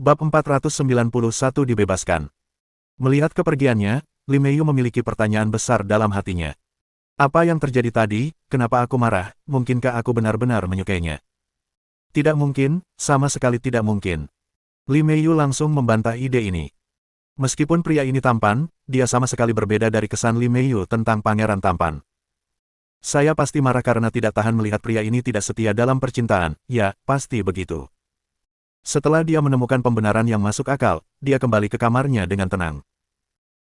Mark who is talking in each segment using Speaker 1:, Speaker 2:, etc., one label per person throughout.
Speaker 1: Bab 491 dibebaskan. Melihat kepergiannya, Li Meiyu memiliki pertanyaan besar dalam hatinya. Apa yang terjadi tadi, kenapa aku marah, mungkinkah aku benar-benar menyukainya? Tidak mungkin, sama sekali tidak mungkin. Li Meiyu langsung membantah ide ini. Meskipun pria ini tampan, dia sama sekali berbeda dari kesan Li Meiyu tentang pangeran tampan. Saya pasti marah karena tidak tahan melihat pria ini tidak setia dalam percintaan, ya, pasti begitu. Setelah dia menemukan pembenaran yang masuk akal, dia kembali ke kamarnya dengan tenang.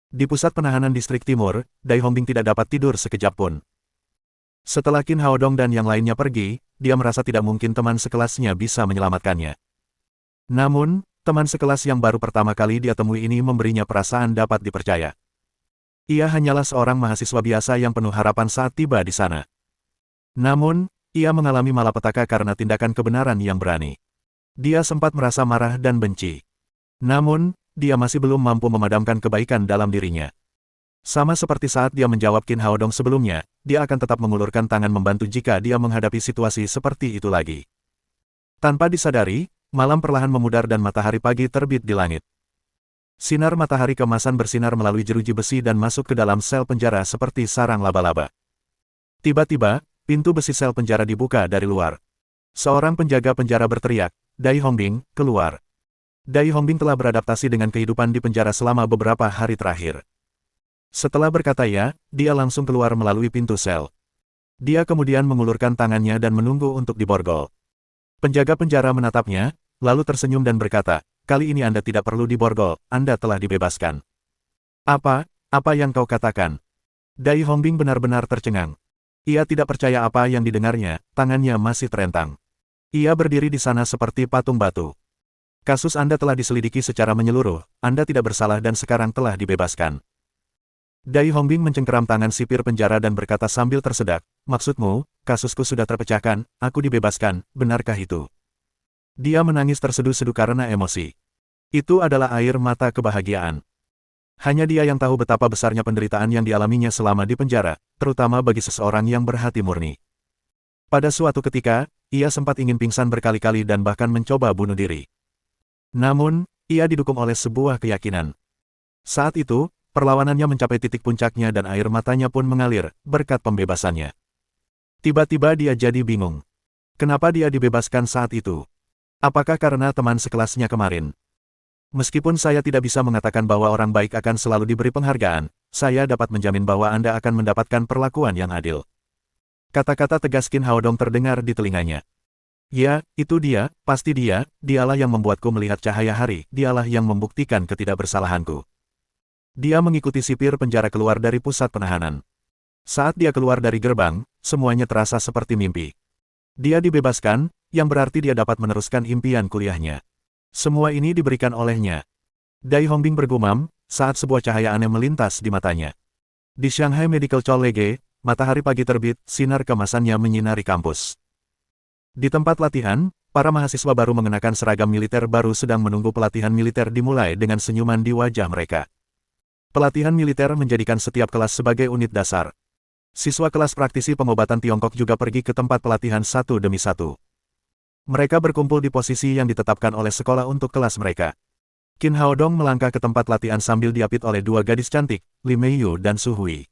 Speaker 1: Di pusat penahanan distrik timur, Dai Hongbing tidak dapat tidur sekejap pun. Setelah Qin Haodong dan yang lainnya pergi, dia merasa tidak mungkin teman sekelasnya bisa menyelamatkannya. Namun, teman sekelas yang baru pertama kali dia temui ini memberinya perasaan dapat dipercaya. Ia hanyalah seorang mahasiswa biasa yang penuh harapan saat tiba di sana. Namun, ia mengalami malapetaka karena tindakan kebenaran yang berani. Dia sempat merasa marah dan benci. Namun, dia masih belum mampu memadamkan kebaikan dalam dirinya. Sama seperti saat dia menjawab Qin Haodong sebelumnya, dia akan tetap mengulurkan tangan membantu jika dia menghadapi situasi seperti itu lagi. Tanpa disadari, malam perlahan memudar dan matahari pagi terbit di langit. Sinar matahari kemasan bersinar melalui jeruji besi dan masuk ke dalam sel penjara seperti sarang laba-laba. Tiba-tiba, pintu besi sel penjara dibuka dari luar. Seorang penjaga penjara berteriak, "Dai Hongbing, keluar." Dai Hongbing telah beradaptasi dengan kehidupan di penjara selama beberapa hari terakhir. Setelah berkata ya, dia langsung keluar melalui pintu sel. Dia kemudian mengulurkan tangannya dan menunggu untuk diborgol. Penjaga penjara menatapnya, lalu tersenyum dan berkata, "Kali ini Anda tidak perlu diborgol, Anda telah dibebaskan." Apa yang kau katakan?" Dai Hongbing benar-benar tercengang. Ia tidak percaya apa yang didengarnya, tangannya masih terentang. Ia berdiri di sana seperti patung batu. "Kasus Anda telah diselidiki secara menyeluruh, Anda tidak bersalah dan sekarang telah dibebaskan." Dai Hongbing mencengkeram tangan sipir penjara dan berkata sambil tersedak, "Maksudmu, kasusku sudah terpecahkan, aku dibebaskan, benarkah itu?" Dia menangis terseduh-seduh karena emosi. Itu adalah air mata kebahagiaan. Hanya dia yang tahu betapa besarnya penderitaan yang dialaminya selama di penjara, terutama bagi seseorang yang berhati murni. Pada suatu ketika, ia sempat ingin pingsan berkali-kali dan bahkan mencoba bunuh diri. Namun, ia didukung oleh sebuah keyakinan. Saat itu, perlawanannya mencapai titik puncaknya dan air matanya pun mengalir, berkat pembebasannya. Tiba-tiba dia jadi bingung. Kenapa dia dibebaskan saat itu? Apakah karena teman sekelasnya kemarin? Meskipun saya tidak bisa mengatakan bahwa orang baik akan selalu diberi penghargaan, saya dapat menjamin bahwa Anda akan mendapatkan perlakuan yang adil. Kata-kata tegas Qin Haodong terdengar di telinganya. Ya, itu dia, pasti dia, dialah yang membuatku melihat cahaya hari, dialah yang membuktikan ketidakbersalahanku. Dia mengikuti sipir penjara keluar dari pusat penahanan. Saat dia keluar dari gerbang, semuanya terasa seperti mimpi. Dia dibebaskan, yang berarti dia dapat meneruskan impian kuliahnya. Semua ini diberikan olehnya. Dai Hongbing bergumam, saat sebuah cahaya aneh melintas di matanya. Di Shanghai Medical College, matahari pagi terbit, sinar kemasannya menyinari kampus. Di tempat latihan, para mahasiswa baru mengenakan seragam militer baru sedang menunggu pelatihan militer dimulai dengan senyuman di wajah mereka. Pelatihan militer menjadikan setiap kelas sebagai unit dasar. Siswa kelas praktisi pengobatan Tiongkok juga pergi ke tempat pelatihan satu demi satu. Mereka berkumpul di posisi yang ditetapkan oleh sekolah untuk kelas mereka. Qin Haodong melangkah ke tempat latihan sambil diapit oleh dua gadis cantik, Li Meiyu dan Su Hui.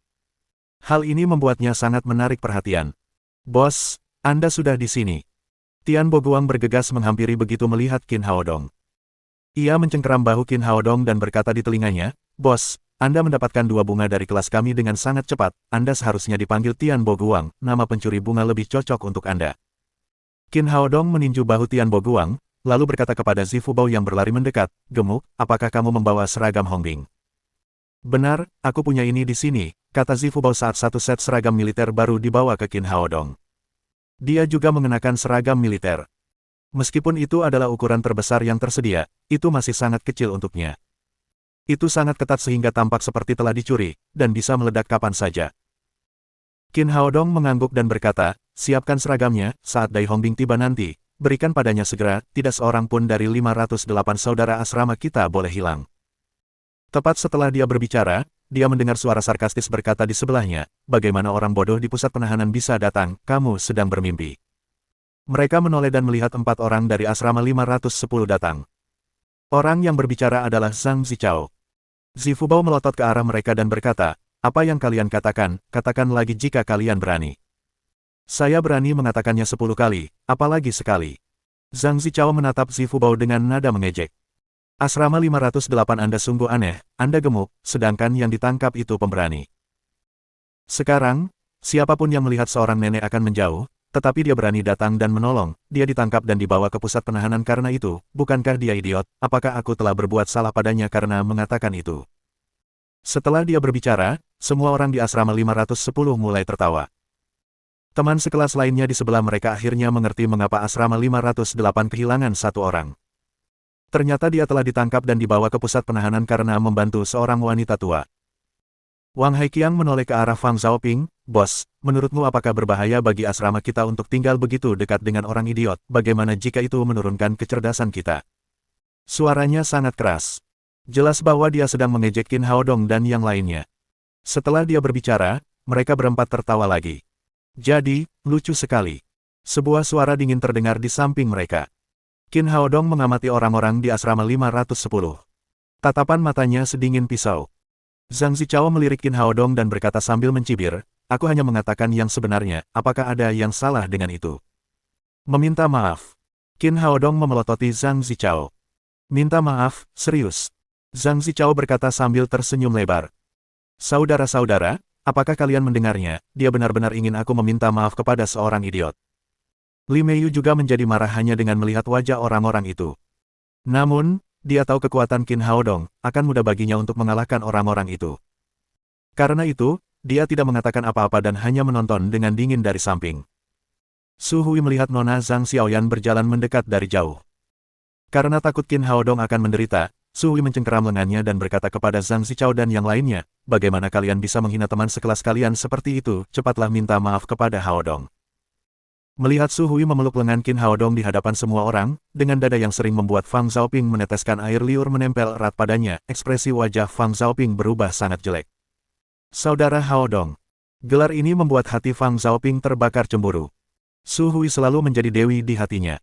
Speaker 1: Hal ini membuatnya sangat menarik perhatian. "Bos, Anda sudah di sini." Tian Boguang bergegas menghampiri begitu melihat Qin Haodong. Ia mencengkeram bahu Qin Haodong dan berkata di telinganya, "Bos, Anda mendapatkan 2 bunga dari kelas kami dengan sangat cepat, Anda seharusnya dipanggil Tian Boguang, nama pencuri bunga lebih cocok untuk Anda." Qin Haodong meninju bahu Tian Boguang, lalu berkata kepada Zifu Bao yang berlari mendekat, "Gemuk, apakah kamu membawa seragam Hongbing?" "Benar, aku punya ini di sini," kata Zifu Bao saat satu set seragam militer baru dibawa ke Qin Haodong. Dia juga mengenakan seragam militer. Meskipun itu adalah ukuran terbesar yang tersedia, itu masih sangat kecil untuknya. Itu sangat ketat sehingga tampak seperti telah dicuri, dan bisa meledak kapan saja. Qin Haodong mengangguk dan berkata, "Siapkan seragamnya, saat Dai Hongbing tiba nanti, berikan padanya segera, tidak seorang pun dari 508 saudara asrama kita boleh hilang." Tepat setelah dia berbicara, dia mendengar suara sarkastis berkata di sebelahnya, "Bagaimana orang bodoh di pusat penahanan bisa datang, kamu sedang bermimpi." Mereka menoleh dan melihat 4 orang dari asrama 510 datang. Orang yang berbicara adalah Zhang Zichao. Zifubao melotot ke arah mereka dan berkata, apa yang kalian katakan, katakan lagi jika kalian berani. Saya berani mengatakannya 10 kali, apalagi sekali. Zhang Zichao menatap Zifubao dengan nada mengejek. Asrama 508 Anda sungguh aneh, Anda gemuk, sedangkan yang ditangkap itu pemberani. Sekarang, siapapun yang melihat seorang nenek akan menjauh, tetapi dia berani datang dan menolong, dia ditangkap dan dibawa ke pusat penahanan karena itu, bukankah dia idiot, apakah aku telah berbuat salah padanya karena mengatakan itu? Setelah dia berbicara, semua orang di asrama 510 mulai tertawa. Teman sekelas lainnya di sebelah mereka akhirnya mengerti mengapa asrama 508 kehilangan satu orang. Ternyata dia telah ditangkap dan dibawa ke pusat penahanan karena membantu seorang wanita tua. Wang Haiqiang menoleh ke arah Fang Zhaoping, bos, menurutmu apakah berbahaya bagi asrama kita untuk tinggal begitu dekat dengan orang idiot, bagaimana jika itu menurunkan kecerdasan kita? Suaranya sangat keras. Jelas bahwa dia sedang mengejek Qin Haodong dan yang lainnya. Setelah dia berbicara, mereka berempat tertawa lagi. Jadi, lucu sekali. Sebuah suara dingin terdengar di samping mereka. Qin Haodong mengamati orang-orang di asrama 510. Tatapan matanya sedingin pisau. Zhang Zichao melirik Qin Haodong dan berkata sambil mencibir, aku hanya mengatakan yang sebenarnya, apakah ada yang salah dengan itu? Meminta maaf. Qin Haodong memelototi Zhang Zichao. Minta maaf, serius. Zhang Zichao berkata sambil tersenyum lebar. Saudara-saudara, apakah kalian mendengarnya, dia benar-benar ingin aku meminta maaf kepada seorang idiot. Li Meiyu juga menjadi marah hanya dengan melihat wajah orang-orang itu. Namun, dia tahu kekuatan Qin Haodong, akan mudah baginya untuk mengalahkan orang-orang itu. Karena itu, dia tidak mengatakan apa-apa dan hanya menonton dengan dingin dari samping. Su Hui melihat Nona Zhang Xiaoyan berjalan mendekat dari jauh. Karena takut Qin Haodong akan menderita, Su Hui mencengkeram lengannya dan berkata kepada Zhang Zichao dan yang lainnya, bagaimana kalian bisa menghina teman sekelas kalian seperti itu, cepatlah minta maaf kepada Haodong. Melihat Su Hui memeluk lengan Qin Haodong di hadapan semua orang, dengan dada yang sering membuat Fang Zhaoping meneteskan air liur menempel erat padanya, ekspresi wajah Fang Zhaoping berubah sangat jelek. Saudara Haodong. Gelar ini membuat hati Fang Zhaoping terbakar cemburu. Su Hui selalu menjadi dewi di hatinya.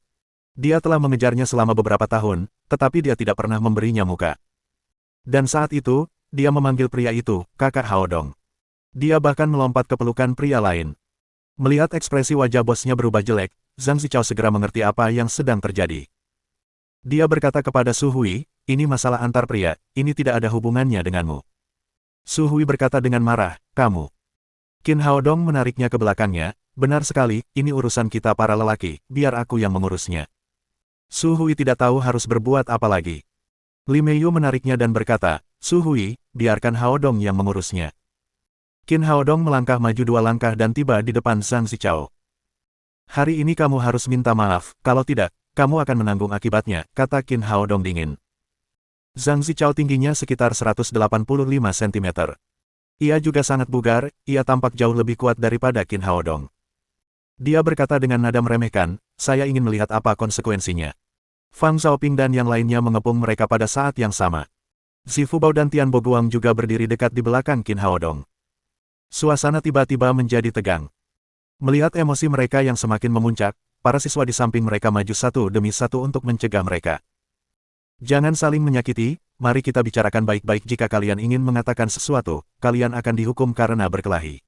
Speaker 1: Dia telah mengejarnya selama beberapa tahun, tetapi dia tidak pernah memberinya muka. Dan saat itu, dia memanggil pria itu, kakak Haodong. Dia bahkan melompat ke pelukan pria lain. Melihat ekspresi wajah bosnya berubah jelek, Zhang Zichao segera mengerti apa yang sedang terjadi. Dia berkata kepada Su Hui, ini masalah antar pria, ini tidak ada hubungannya denganmu. Su Hui berkata dengan marah, kamu. Qin Haodong menariknya ke belakangnya, benar sekali, ini urusan kita para lelaki, biar aku yang mengurusnya. Su Hui tidak tahu harus berbuat apa lagi. Li Meiyu menariknya dan berkata, Su Hui, biarkan Haodong yang mengurusnya. Qin Haodong melangkah maju 2 langkah dan tiba di depan Zhang Zichao. Hari ini kamu harus minta maaf, kalau tidak, kamu akan menanggung akibatnya, kata Qin Haodong dingin. Zhang Zichao tingginya sekitar 185 cm. Ia juga sangat bugar, ia tampak jauh lebih kuat daripada Qin Haodong. Dia berkata dengan nada meremehkan, saya ingin melihat apa konsekuensinya. Fang Zhaoping dan yang lainnya mengepung mereka pada saat yang sama. Zifubao dan Tian Boguang juga berdiri dekat di belakang Qin Haodong. Suasana tiba-tiba menjadi tegang. Melihat emosi mereka yang semakin memuncak, para siswa di samping mereka maju satu demi satu untuk mencegah mereka. Jangan saling menyakiti, mari kita bicarakan baik-baik jika kalian ingin mengatakan sesuatu, kalian akan dihukum karena berkelahi.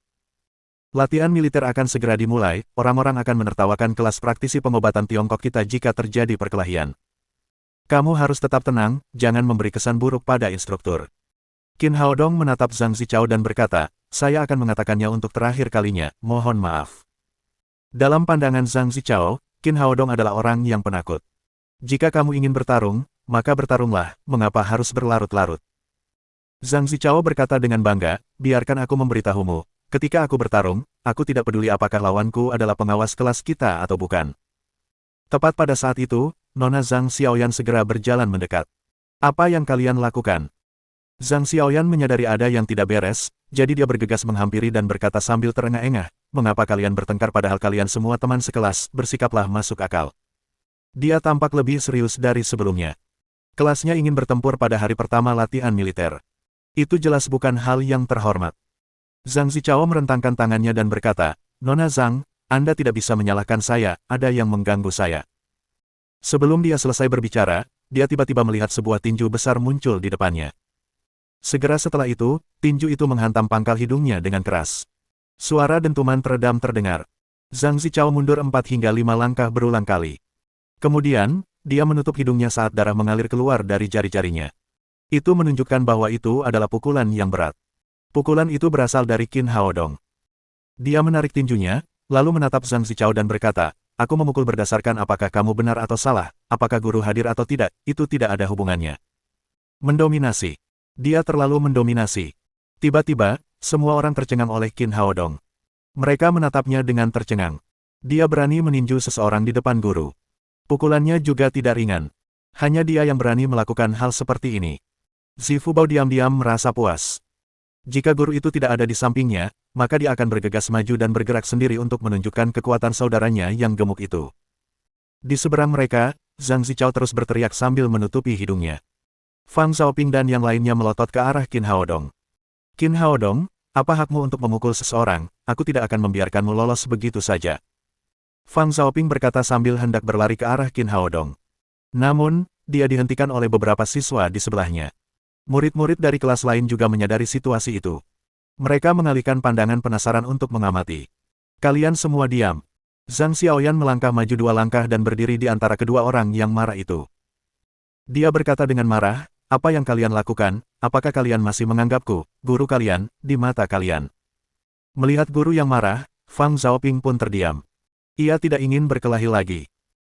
Speaker 1: Latihan militer akan segera dimulai, orang-orang akan menertawakan kelas praktisi pengobatan Tiongkok kita jika terjadi perkelahian. Kamu harus tetap tenang, jangan memberi kesan buruk pada instruktur. Qin Haodong menatap Zhang Zichao dan berkata, saya akan mengatakannya untuk terakhir kalinya, mohon maaf. Dalam pandangan Zhang Zichao, Qin Haodong adalah orang yang penakut. Jika kamu ingin bertarung, maka bertarunglah, mengapa harus berlarut-larut? Zhang Zichao berkata dengan bangga, biarkan aku memberitahumu, ketika aku bertarung, aku tidak peduli apakah lawanku adalah pengawas kelas kita atau bukan. Tepat pada saat itu, Nona Zhang Xiaoyan segera berjalan mendekat. Apa yang kalian lakukan? Zhang Xiaoyan menyadari ada yang tidak beres, jadi dia bergegas menghampiri dan berkata sambil terengah-engah, mengapa kalian bertengkar padahal kalian semua teman sekelas, bersikaplah masuk akal. Dia tampak lebih serius dari sebelumnya. Kelasnya ingin bertempur pada hari pertama latihan militer. Itu jelas bukan hal yang terhormat. Zhang Zichao merentangkan tangannya dan berkata, Nona Zhang, Anda tidak bisa menyalahkan saya, ada yang mengganggu saya. Sebelum dia selesai berbicara, dia tiba-tiba melihat sebuah tinju besar muncul di depannya. Segera setelah itu, tinju itu menghantam pangkal hidungnya dengan keras. Suara dentuman teredam terdengar. Zhang Zichao mundur 4 hingga 5 langkah berulang kali. Kemudian, dia menutup hidungnya saat darah mengalir keluar dari jari-jarinya. Itu menunjukkan bahwa itu adalah pukulan yang berat. Pukulan itu berasal dari Qin Haodong. Dia menarik tinjunya, lalu menatap Zhang Zichao dan berkata, "Aku memukul berdasarkan apakah kamu benar atau salah, apakah guru hadir atau tidak, itu tidak ada hubungannya." Mendominasi. Dia terlalu mendominasi. Tiba-tiba, semua orang tercengang oleh Qin Haodong. Mereka menatapnya dengan tercengang. Dia berani meninju seseorang di depan guru. Pukulannya juga tidak ringan. Hanya dia yang berani melakukan hal seperti ini. Zifubao diam-diam merasa puas. Jika guru itu tidak ada di sampingnya, maka dia akan bergegas maju dan bergerak sendiri untuk menunjukkan kekuatan saudaranya yang gemuk itu. Di seberang mereka, Zhang Zichao terus berteriak sambil menutupi hidungnya. Fang Xiaoping dan yang lainnya melotot ke arah Qin Haodong. "Qin Haodong, apa hakmu untuk memukul seseorang? Aku tidak akan membiarkanmu lolos begitu saja." Fang Xiaoping berkata sambil hendak berlari ke arah Qin Haodong. Namun, dia dihentikan oleh beberapa siswa di sebelahnya. Murid-murid dari kelas lain juga menyadari situasi itu. Mereka mengalihkan pandangan penasaran untuk mengamati. "Kalian semua diam." Zhang Xiaoyan melangkah maju 2 langkah dan berdiri di antara kedua orang yang marah itu. Dia berkata dengan marah, "Apa yang kalian lakukan? Apakah kalian masih menganggapku, guru kalian, di mata kalian?" Melihat guru yang marah, Fang Xiaoping pun terdiam. Ia tidak ingin berkelahi lagi.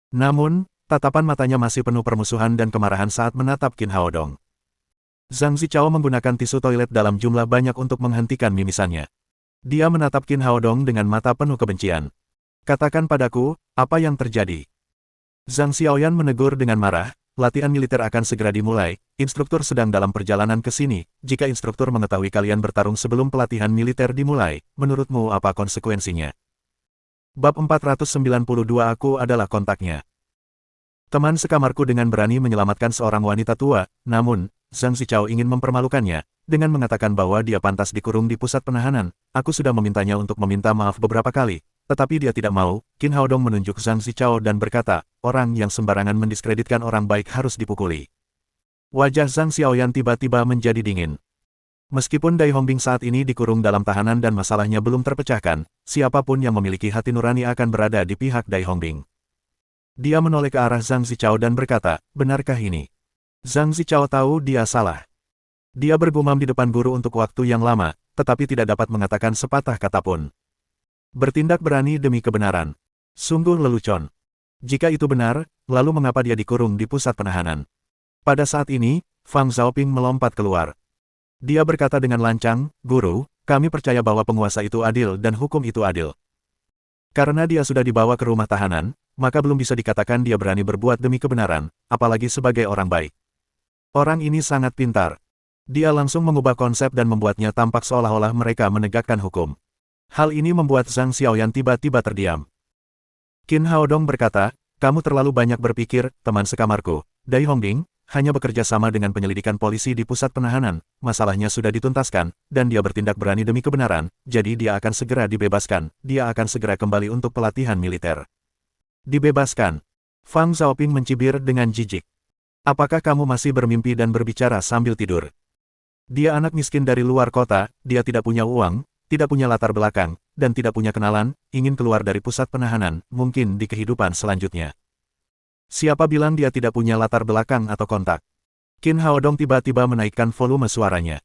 Speaker 1: Namun, tatapan matanya masih penuh permusuhan dan kemarahan saat menatap Qin Haodong. Zhang Zichao menggunakan tisu toilet dalam jumlah banyak untuk menghentikan mimisannya. Dia menatap Qin Haodong dengan mata penuh kebencian. "Katakan padaku, apa yang terjadi?" Zhang Xiaoyan menegur dengan marah, "Latihan militer akan segera dimulai, instruktur sedang dalam perjalanan ke sini. Jika instruktur mengetahui kalian bertarung sebelum pelatihan militer dimulai, menurutmu apa konsekuensinya?" Bab 492 Aku adalah kontaknya. Teman sekamarku dengan berani menyelamatkan seorang wanita tua, namun, Zhang Zichao ingin mempermalukannya, dengan mengatakan bahwa dia pantas dikurung di pusat penahanan. Aku sudah memintanya untuk meminta maaf beberapa kali, tetapi dia tidak mau. Qin Haodong menunjuk Zhang Zichao dan berkata, "Orang yang sembarangan mendiskreditkan orang baik harus dipukuli." Wajah Zhang Xiaoyan tiba-tiba menjadi dingin. Meskipun Dai Hongbing saat ini dikurung dalam tahanan dan masalahnya belum terpecahkan, siapapun yang memiliki hati nurani akan berada di pihak Dai Hongbing. Dia menoleh ke arah Zhang Zichao dan berkata, "Benarkah ini?" Zhang Zichao tahu dia salah. Dia bergumam di depan guru untuk waktu yang lama, tetapi tidak dapat mengatakan sepatah kata pun. Bertindak berani demi kebenaran. Sungguh lelucon. Jika itu benar, lalu mengapa dia dikurung di pusat penahanan? Pada saat ini, Fang Xiaoping melompat keluar. Dia berkata dengan lancang, "Guru, kami percaya bahwa penguasa itu adil dan hukum itu adil. Karena dia sudah dibawa ke rumah tahanan, maka belum bisa dikatakan dia berani berbuat demi kebenaran, apalagi sebagai orang baik." Orang ini sangat pintar. Dia langsung mengubah konsep dan membuatnya tampak seolah-olah mereka menegakkan hukum. Hal ini membuat Zhang Xiaoyan tiba-tiba terdiam. Qin Haodong berkata, "Kamu terlalu banyak berpikir, teman sekamarku. Dai Hongbing hanya bekerja sama dengan penyelidikan polisi di pusat penahanan, masalahnya sudah dituntaskan, dan dia bertindak berani demi kebenaran, jadi dia akan segera dibebaskan, dia akan segera kembali untuk pelatihan militer." "Dibebaskan?" Fang Xiaoping mencibir dengan jijik. "Apakah kamu masih bermimpi dan berbicara sambil tidur? Dia anak miskin dari luar kota, dia tidak punya uang, tidak punya latar belakang, dan tidak punya kenalan, ingin keluar dari pusat penahanan, mungkin di kehidupan selanjutnya. Siapa bilang dia tidak punya latar belakang atau kontak?" Qin Haodong tiba-tiba menaikkan volume suaranya.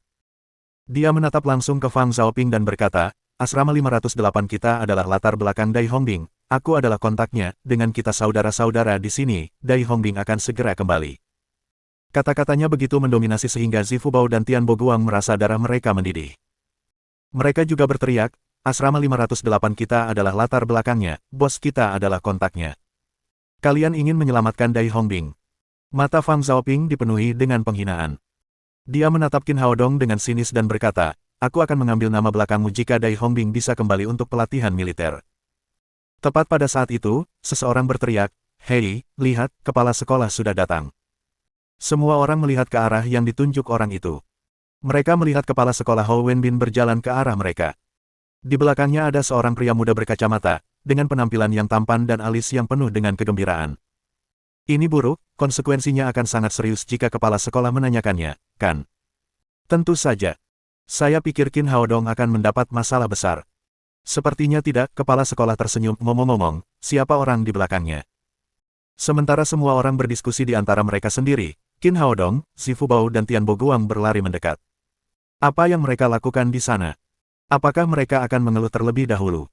Speaker 1: Dia menatap langsung ke Fang Xiaoping dan berkata, "Asrama 508 kita adalah latar belakang Dai Hongbing, aku adalah kontaknya, dengan kita saudara-saudara di sini, Dai Hongbing akan segera kembali." Kata-katanya begitu mendominasi sehingga Zifubao dan Tian Boguang merasa darah mereka mendidih. Mereka juga berteriak, "Asrama 508 kita adalah latar belakangnya, bos kita adalah kontaknya. Kalian ingin menyelamatkan Dai Hongbing." Mata Fang Xiaoping dipenuhi dengan penghinaan. Dia menatap Qin Haodong dengan sinis dan berkata, "Aku akan mengambil nama belakangmu jika Dai Hongbing bisa kembali untuk pelatihan militer." Tepat pada saat itu, seseorang berteriak, "Hei, lihat, kepala sekolah sudah datang." Semua orang melihat ke arah yang ditunjuk orang itu. Mereka melihat kepala sekolah Hou Wenbin berjalan ke arah mereka. Di belakangnya ada seorang pria muda berkacamata, dengan penampilan yang tampan dan alis yang penuh dengan kegembiraan. Ini buruk, konsekuensinya akan sangat serius jika kepala sekolah menanyakannya, kan? Tentu saja. Saya pikir Qin Haodong akan mendapat masalah besar. Sepertinya tidak, kepala sekolah tersenyum ngomong-ngomong, siapa orang di belakangnya. Sementara semua orang berdiskusi di antara mereka sendiri, Qin Haodong, Si Fubao dan Tian Boguang berlari mendekat. Apa yang mereka lakukan di sana? Apakah mereka akan mengeluh terlebih dahulu?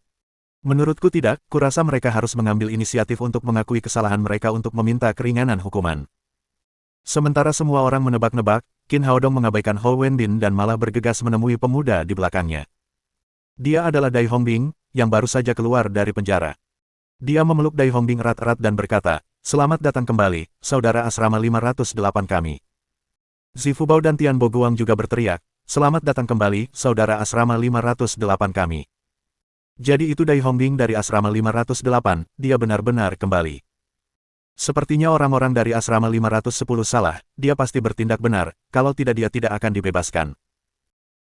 Speaker 1: Menurutku tidak, kurasa mereka harus mengambil inisiatif untuk mengakui kesalahan mereka untuk meminta keringanan hukuman. Sementara semua orang menebak-nebak, Qin Haodong mengabaikan Hou Wenbin dan malah bergegas menemui pemuda di belakangnya. Dia adalah Dai Hongbing, yang baru saja keluar dari penjara. Dia memeluk Dai Hongbing erat-erat dan berkata, "Selamat datang kembali, saudara asrama 508 kami." Zi Fubao dan Tian Boguang juga berteriak, "Selamat datang kembali, saudara asrama 508 kami." Jadi itu Dai Hongbing dari asrama 508, dia benar-benar kembali. Sepertinya orang-orang dari asrama 510 salah, dia pasti bertindak benar, kalau tidak dia tidak akan dibebaskan.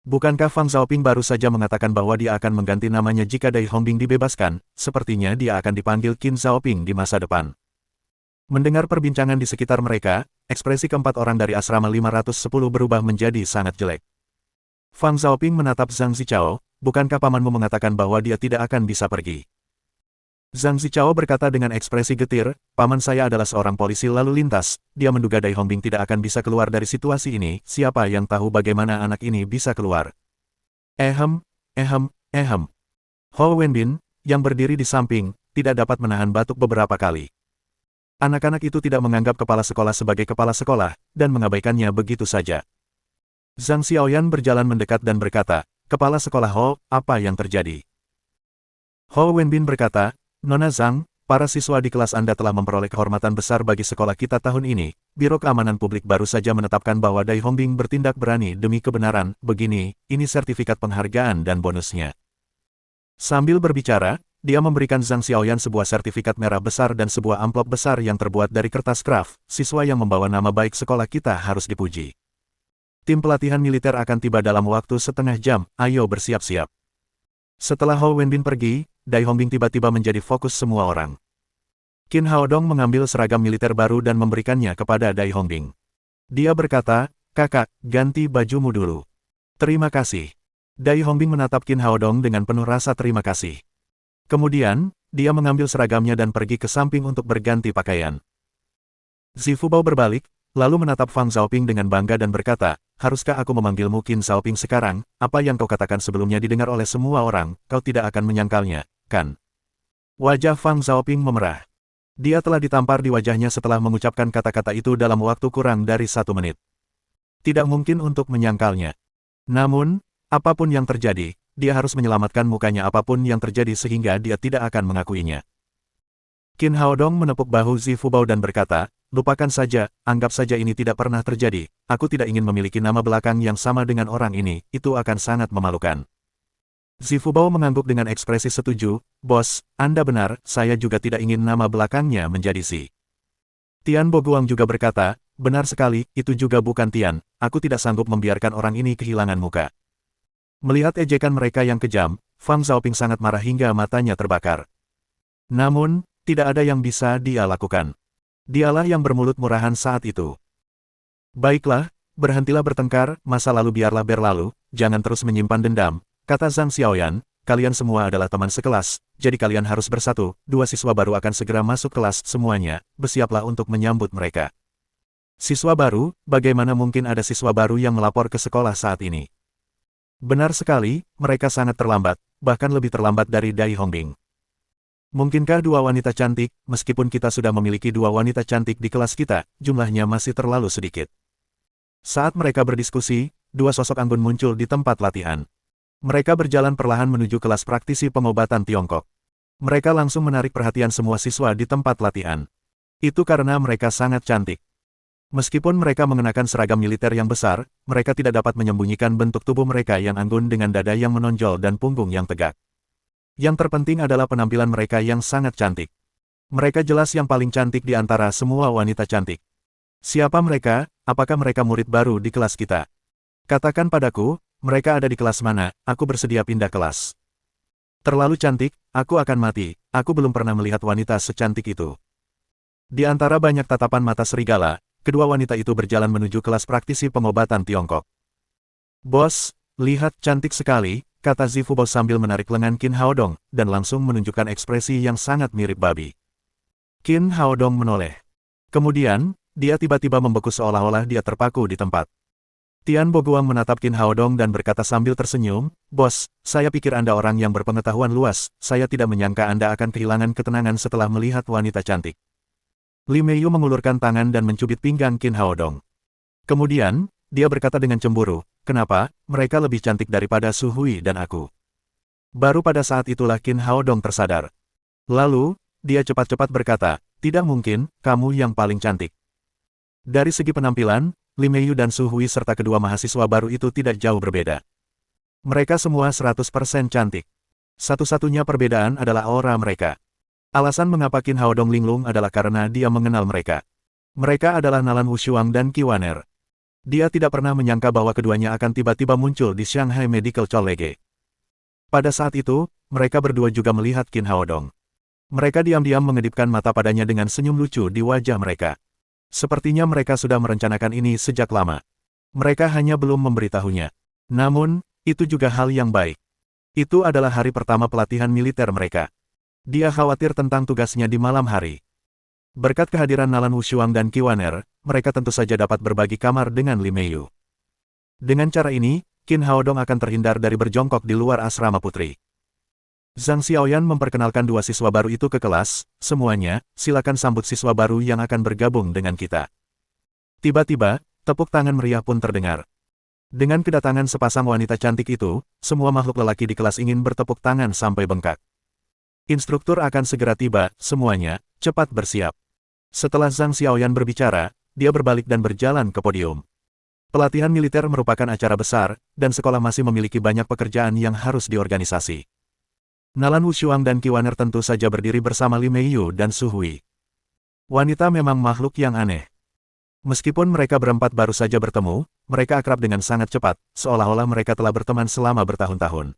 Speaker 1: Bukankah Fang Xiaoping baru saja mengatakan bahwa dia akan mengganti namanya jika Dai Hongbing dibebaskan, sepertinya dia akan dipanggil Qin Xiaoping di masa depan. Mendengar perbincangan di sekitar mereka, ekspresi keempat orang dari asrama 510 berubah menjadi sangat jelek. Fang Xiaoping menatap Zhang Zichao, bukankah pamanmu mengatakan bahwa dia tidak akan bisa pergi? Zhang Zichao berkata dengan ekspresi getir, paman saya adalah seorang polisi lalu lintas, dia menduga Dai Hongbing tidak akan bisa keluar dari situasi ini, siapa yang tahu bagaimana anak ini bisa keluar? Ehem. Hou Wenbin, yang berdiri di samping, tidak dapat menahan batuk beberapa kali. Anak-anak itu tidak menganggap kepala sekolah sebagai kepala sekolah, dan mengabaikannya begitu saja. Zhang Xiaoyan berjalan mendekat dan berkata, "Kepala sekolah Hou, apa yang terjadi?" Hou Wenbin berkata, "Nona Zhang, para siswa di kelas Anda telah memperoleh kehormatan besar bagi sekolah kita tahun ini. Biro Keamanan Publik baru saja menetapkan bahwa Dai Hongbing bertindak berani demi kebenaran. Begini, ini sertifikat penghargaan dan bonusnya." Sambil berbicara, dia memberikan Zhang Xiaoyan sebuah sertifikat merah besar dan sebuah amplop besar yang terbuat dari kertas kraft. Siswa yang membawa nama baik sekolah kita harus dipuji. Tim pelatihan militer akan tiba dalam waktu setengah jam, ayo bersiap-siap. Setelah Hou Wenbin pergi, Dai Hongbing tiba-tiba menjadi fokus semua orang. Qin Haodong mengambil seragam militer baru dan memberikannya kepada Dai Hongbing. Dia berkata, "Kakak, ganti bajumu dulu." "Terima kasih." Dai Hongbing menatap Qin Haodong dengan penuh rasa terima kasih. Kemudian, dia mengambil seragamnya dan pergi ke samping untuk berganti pakaian. Zi Fubao berbalik, lalu menatap Fang Xiaoping dengan bangga dan berkata, "Haruskah aku memanggilmu Qin Xiaoping sekarang? Apa yang kau katakan sebelumnya didengar oleh semua orang, kau tidak akan menyangkalnya, kan?" Wajah Fang Xiaoping memerah. Dia telah ditampar di wajahnya setelah mengucapkan kata-kata itu dalam waktu kurang dari 1 menit. Tidak mungkin untuk menyangkalnya. Namun, apapun yang terjadi, dia harus menyelamatkan mukanya apapun yang terjadi sehingga dia tidak akan mengakuinya. Qin Haodong menepuk bahu Zi Fubao dan berkata, "Lupakan saja, anggap saja ini tidak pernah terjadi. Aku tidak ingin memiliki nama belakang yang sama dengan orang ini, itu akan sangat memalukan." Zi Fubao mengangguk dengan ekspresi setuju, "Bos, Anda benar, saya juga tidak ingin nama belakangnya menjadi Si." Tian Boguang juga berkata, "Benar sekali, itu juga bukan Tian, aku tidak sanggup membiarkan orang ini kehilangan muka." Melihat ejekan mereka yang kejam, Fang Xiaoping sangat marah hingga matanya terbakar. Namun, tidak ada yang bisa dia lakukan. Dialah yang bermulut murahan saat itu. "Baiklah, berhentilah bertengkar, masa lalu biarlah berlalu, jangan terus menyimpan dendam," kata Zhang Xiaoyan, "kalian semua adalah teman sekelas, jadi kalian harus bersatu." Dua siswa baru akan segera masuk kelas semuanya, bersiaplah untuk menyambut mereka. Siswa baru, bagaimana mungkin ada siswa baru yang melapor ke sekolah saat ini? Benar sekali, mereka sangat terlambat, bahkan lebih terlambat dari Dai Hongbing. Mungkinkah dua wanita cantik, meskipun kita sudah memiliki dua wanita cantik di kelas kita, jumlahnya masih terlalu sedikit. Saat mereka berdiskusi, dua sosok anggun muncul di tempat latihan. Mereka berjalan perlahan menuju kelas praktisi pengobatan Tiongkok. Mereka langsung menarik perhatian semua siswa di tempat latihan. Itu karena mereka sangat cantik. Meskipun mereka mengenakan seragam militer yang besar, mereka tidak dapat menyembunyikan bentuk tubuh mereka yang anggun dengan dada yang menonjol dan punggung yang tegak. Yang terpenting adalah penampilan mereka yang sangat cantik. Mereka jelas yang paling cantik di antara semua wanita cantik. Siapa mereka? Apakah mereka murid baru di kelas kita? Katakan padaku, mereka ada di kelas mana, aku bersedia pindah kelas. Terlalu cantik, aku akan mati, aku belum pernah melihat wanita secantik itu. Di antara banyak tatapan mata serigala, kedua wanita itu berjalan menuju kelas praktisi pengobatan Tiongkok. "Bos, lihat cantik sekali," kata Zifu Bao sambil menarik lengan Qin Haodong, dan langsung menunjukkan ekspresi yang sangat mirip babi. Qin Haodong menoleh. Kemudian, dia tiba-tiba membeku seolah-olah dia terpaku di tempat. Tian Boguang menatap Qin Haodong dan berkata sambil tersenyum, "Bos, saya pikir Anda orang yang berpengetahuan luas, saya tidak menyangka Anda akan kehilangan ketenangan setelah melihat wanita cantik." Li Meiyu mengulurkan tangan dan mencubit pinggang Qin Haodong. Kemudian, dia berkata dengan cemburu, "Kenapa, mereka lebih cantik daripada Su Hui dan aku?" Baru pada saat itulah Qin Haodong tersadar. Lalu, dia cepat-cepat berkata, "Tidak mungkin, kamu yang paling cantik." Dari segi penampilan, Li Meiyu dan Su Hui serta kedua mahasiswa baru itu tidak jauh berbeda. Mereka semua 100% cantik. Satu-satunya perbedaan adalah aura mereka. Alasan mengapa Qin Haodong linglung adalah karena dia mengenal mereka. Mereka adalah Nalan Wushuang dan Qiwaner. Dia tidak pernah menyangka bahwa keduanya akan tiba-tiba muncul di Shanghai Medical College. Pada saat itu, mereka berdua juga melihat Qin Haodong. Mereka diam-diam mengedipkan mata padanya dengan senyum lucu di wajah mereka. Sepertinya mereka sudah merencanakan ini sejak lama. Mereka hanya belum memberitahunya. Namun, itu juga hal yang baik. Itu adalah hari pertama pelatihan militer mereka. Dia khawatir tentang tugasnya di malam hari. Berkat kehadiran Nalan Wushuang dan Qiwaner, mereka tentu saja dapat berbagi kamar dengan Li Meiyu. Dengan cara ini, Qin Haodong akan terhindar dari berjongkok di luar asrama putri. Zhang Xiaoyan memperkenalkan dua siswa baru itu ke kelas, "Semuanya, silakan sambut siswa baru yang akan bergabung dengan kita." Tiba-tiba, tepuk tangan meriah pun terdengar. Dengan kedatangan sepasang wanita cantik itu, semua makhluk lelaki di kelas ingin bertepuk tangan sampai bengkak. "Instruktur akan segera tiba, semuanya, cepat bersiap." Setelah Zhang Xiaoyan berbicara, dia berbalik dan berjalan ke podium. Pelatihan militer merupakan acara besar, dan sekolah masih memiliki banyak pekerjaan yang harus diorganisasi. Nalan Wushuang dan Qiwaner tentu saja berdiri bersama Li Meiyu dan Su Hui. Wanita memang makhluk yang aneh. Meskipun mereka berempat baru saja bertemu, mereka akrab dengan sangat cepat, seolah-olah mereka telah berteman selama bertahun-tahun.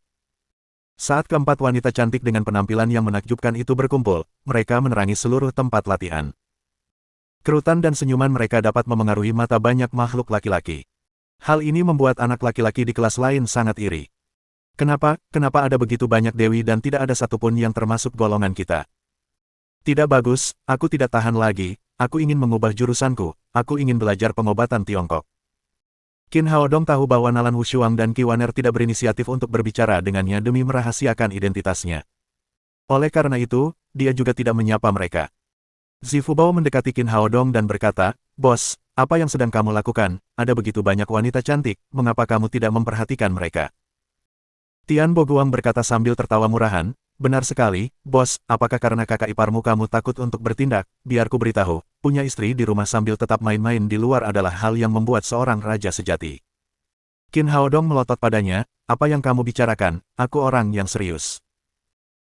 Speaker 1: Saat keempat wanita cantik dengan penampilan yang menakjubkan itu berkumpul, mereka menerangi seluruh tempat latihan. Kerutan dan senyuman mereka dapat memengaruhi mata banyak makhluk laki-laki. Hal ini membuat anak laki-laki di kelas lain sangat iri. Kenapa ada begitu banyak dewi dan tidak ada satupun yang termasuk golongan kita? Tidak bagus, aku tidak tahan lagi, aku ingin mengubah jurusanku, aku ingin belajar pengobatan Tiongkok. Qin Haodong tahu bahwa Nalan Wushuang dan Qiwaner tidak berinisiatif untuk berbicara dengannya demi merahasiakan identitasnya. Oleh karena itu, dia juga tidak menyapa mereka. Zifu Bao mendekati Qin Haodong dan berkata, "Bos, apa yang sedang kamu lakukan? Ada begitu banyak wanita cantik, mengapa kamu tidak memperhatikan mereka?" Tian Boguang berkata sambil tertawa murahan, "Benar sekali, bos, apakah karena kakak iparmu kamu takut untuk bertindak? Biar ku beritahu, punya istri di rumah sambil tetap main-main di luar adalah hal yang membuat seorang raja sejati." Qin Haodong melotot padanya, "Apa yang kamu bicarakan? Aku orang yang serius."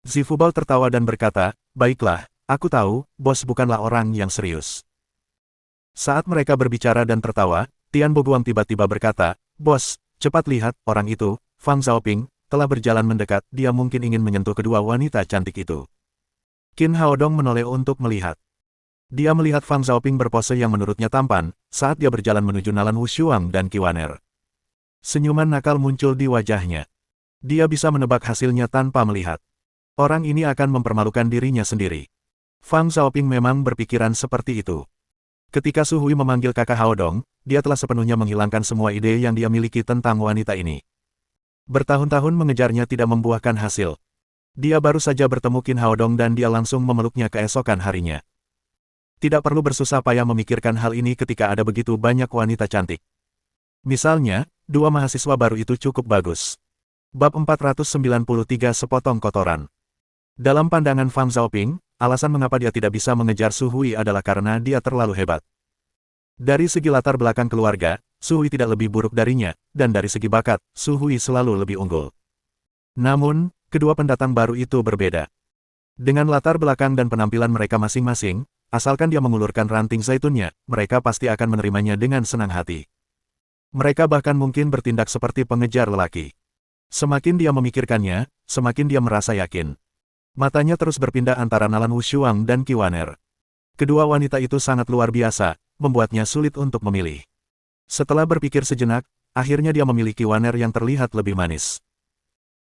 Speaker 1: Zifu Bao tertawa dan berkata, "Baiklah, aku tahu, bos bukanlah orang yang serius." Saat mereka berbicara dan tertawa, Tian Boguang tiba-tiba berkata, "Bos, cepat lihat, orang itu, Fang Xiaoping, telah berjalan mendekat, dia mungkin ingin menyentuh kedua wanita cantik itu." Qin Haodong menoleh untuk melihat. Dia melihat Fang Xiaoping berpose yang menurutnya tampan, saat dia berjalan menuju Nalan Wushuang dan Qiwaner. Senyuman nakal muncul di wajahnya. Dia bisa menebak hasilnya tanpa melihat. Orang ini akan mempermalukan dirinya sendiri. Fang Xiaoping memang berpikiran seperti itu. Ketika Su Hui memanggil kakak Haodong, dia telah sepenuhnya menghilangkan semua ide yang dia miliki tentang wanita ini. Bertahun-tahun mengejarnya tidak membuahkan hasil. Dia baru saja bertemu Qin Haodong dan dia langsung memeluknya keesokan harinya. Tidak perlu bersusah payah memikirkan hal ini ketika ada begitu banyak wanita cantik. Misalnya, dua mahasiswa baru itu cukup bagus. Bab 493 Sepotong Kotoran. Dalam pandangan Fang Xiaoping, alasan mengapa dia tidak bisa mengejar Su Hui adalah karena dia terlalu hebat. Dari segi latar belakang keluarga, Su Hui tidak lebih buruk darinya, dan dari segi bakat, Su Hui selalu lebih unggul. Namun, kedua pendatang baru itu berbeda. Dengan latar belakang dan penampilan mereka masing-masing, asalkan dia mengulurkan ranting zaitunnya, mereka pasti akan menerimanya dengan senang hati. Mereka bahkan mungkin bertindak seperti pengejar lelaki. Semakin dia memikirkannya, semakin dia merasa yakin. Matanya terus berpindah antara Nalan Wushuang dan Qiwaner. Kedua wanita itu sangat luar biasa, membuatnya sulit untuk memilih. Setelah berpikir sejenak, akhirnya dia memilih Kiwaner yang terlihat lebih manis.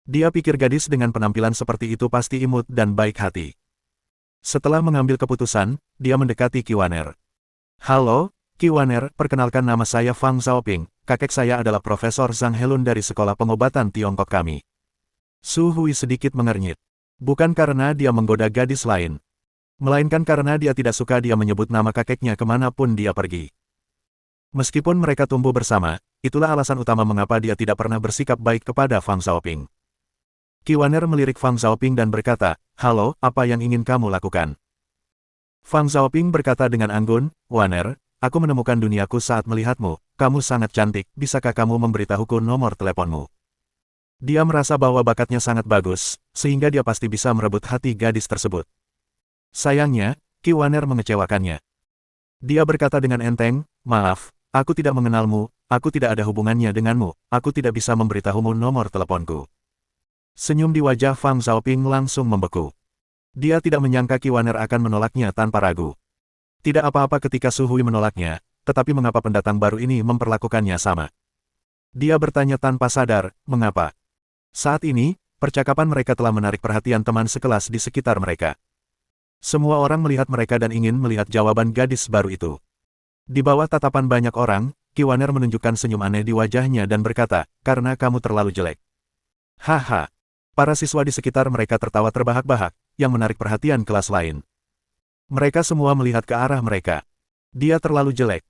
Speaker 1: Dia pikir gadis dengan penampilan seperti itu pasti imut dan baik hati. Setelah mengambil keputusan, dia mendekati Kiwaner. Halo, Kiwaner, perkenalkan nama saya Fang Xiaoping, kakek saya adalah Profesor Zhang Helun dari Sekolah Pengobatan Tiongkok kami. Su Hui sedikit mengernyit. Bukan karena dia menggoda gadis lain, melainkan karena dia tidak suka dia menyebut nama kakeknya kemanapun dia pergi. Meskipun mereka tumbuh bersama, itulah alasan utama mengapa dia tidak pernah bersikap baik kepada Fang Xiaoping. Kiwaner melirik Fang Xiaoping dan berkata, "Halo, apa yang ingin kamu lakukan?" Fang Xiaoping berkata dengan anggun, "Waner, aku menemukan duniaku saat melihatmu, kamu sangat cantik, bisakah kamu memberitahuku nomor teleponmu?" Dia merasa bahwa bakatnya sangat bagus, sehingga dia pasti bisa merebut hati gadis tersebut. Sayangnya, Kiwaner mengecewakannya. Dia berkata dengan enteng, "Maaf, aku tidak mengenalmu, aku tidak ada hubungannya denganmu, aku tidak bisa memberitahumu nomor teleponku." Senyum di wajah Fang Xiaoping langsung membeku. Dia tidak menyangka Kiwaner akan menolaknya tanpa ragu. Tidak apa-apa ketika Su Hui menolaknya, tetapi mengapa pendatang baru ini memperlakukannya sama? Dia bertanya tanpa sadar, mengapa? Saat ini, percakapan mereka telah menarik perhatian teman sekelas di sekitar mereka. Semua orang melihat mereka dan ingin melihat jawaban gadis baru itu. Di bawah tatapan banyak orang, Kiwaner menunjukkan senyum aneh di wajahnya dan berkata, "Karena kamu terlalu jelek." Haha. Para siswa di sekitar mereka tertawa terbahak-bahak, yang menarik perhatian kelas lain. Mereka semua melihat ke arah mereka. Dia terlalu jelek.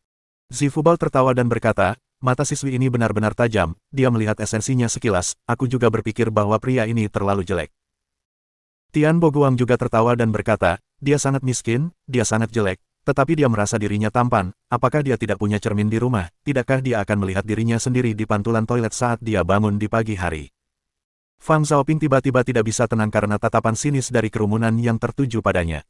Speaker 1: Zifubal tertawa dan berkata, "Mata siswi ini benar-benar tajam, dia melihat esensinya sekilas, aku juga berpikir bahwa pria ini terlalu jelek." Tian Boguang juga tertawa dan berkata, "Dia sangat miskin, dia sangat jelek, tetapi dia merasa dirinya tampan, apakah dia tidak punya cermin di rumah, tidakkah dia akan melihat dirinya sendiri di pantulan toilet saat dia bangun di pagi hari?" Fang Xiaoping tiba-tiba tidak bisa tenang karena tatapan sinis dari kerumunan yang tertuju padanya.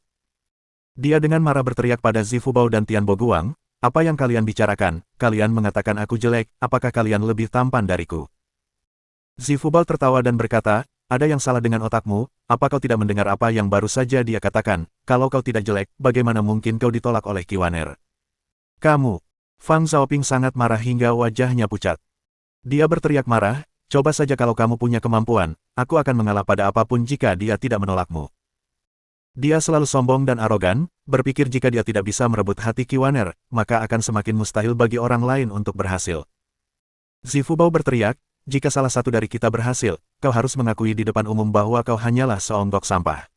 Speaker 1: Dia dengan marah berteriak pada Zifubao dan Tian Boguang, "Apa yang kalian bicarakan? Kalian mengatakan aku jelek, apakah kalian lebih tampan dariku?" Zifubao tertawa dan berkata, "Ada yang salah dengan otakmu, apa kau tidak mendengar apa yang baru saja dia katakan, kalau kau tidak jelek, bagaimana mungkin kau ditolak oleh Kiwaner?" "Kamu!" Fang Xiaoping sangat marah hingga wajahnya pucat. Dia berteriak marah, "Coba saja kalau kamu punya kemampuan, aku akan mengalah pada apapun jika dia tidak menolakmu." Dia selalu sombong dan arogan, berpikir jika dia tidak bisa merebut hati Kiwaner, maka akan semakin mustahil bagi orang lain untuk berhasil. Zifubao berteriak, "Jika salah satu dari kita berhasil, kau harus mengakui di depan umum bahwa kau hanyalah seonggok sampah.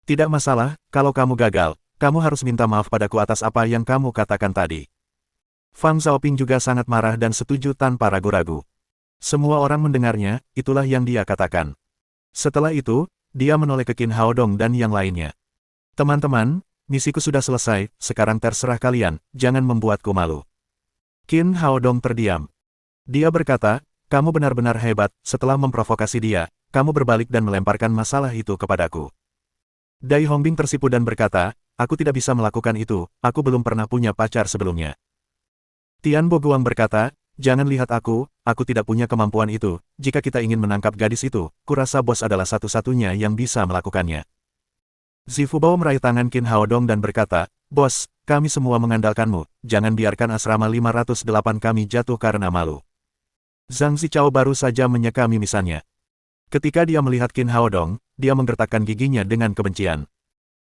Speaker 1: Tidak masalah, kalau kamu gagal, kamu harus minta maaf padaku atas apa yang kamu katakan tadi." Fang Xiaoping juga sangat marah dan setuju tanpa ragu-ragu. Semua orang mendengarnya, itulah yang dia katakan. Setelah itu, dia menoleh ke Qin Haodong dan yang lainnya. "Teman-teman, misiku sudah selesai, sekarang terserah kalian, jangan membuatku malu." Qin Haodong terdiam. Dia berkata, "Kamu benar-benar hebat, setelah memprovokasi dia, kamu berbalik dan melemparkan masalah itu kepadaku." Dai Hongbing tersipu dan berkata, "Aku tidak bisa melakukan itu, aku belum pernah punya pacar sebelumnya." Tian Boguang berkata, "Jangan lihat aku tidak punya kemampuan itu, jika kita ingin menangkap gadis itu, kurasa bos adalah satu-satunya yang bisa melakukannya." Zifubao meraih tangan Qin Haodong dan berkata, "Bos, kami semua mengandalkanmu, jangan biarkan asrama 508 kami jatuh karena malu." Zhang Zichao baru saja menyeka mimisannya. Ketika dia melihat Qin Haodong, dia menggertakkan giginya dengan kebencian.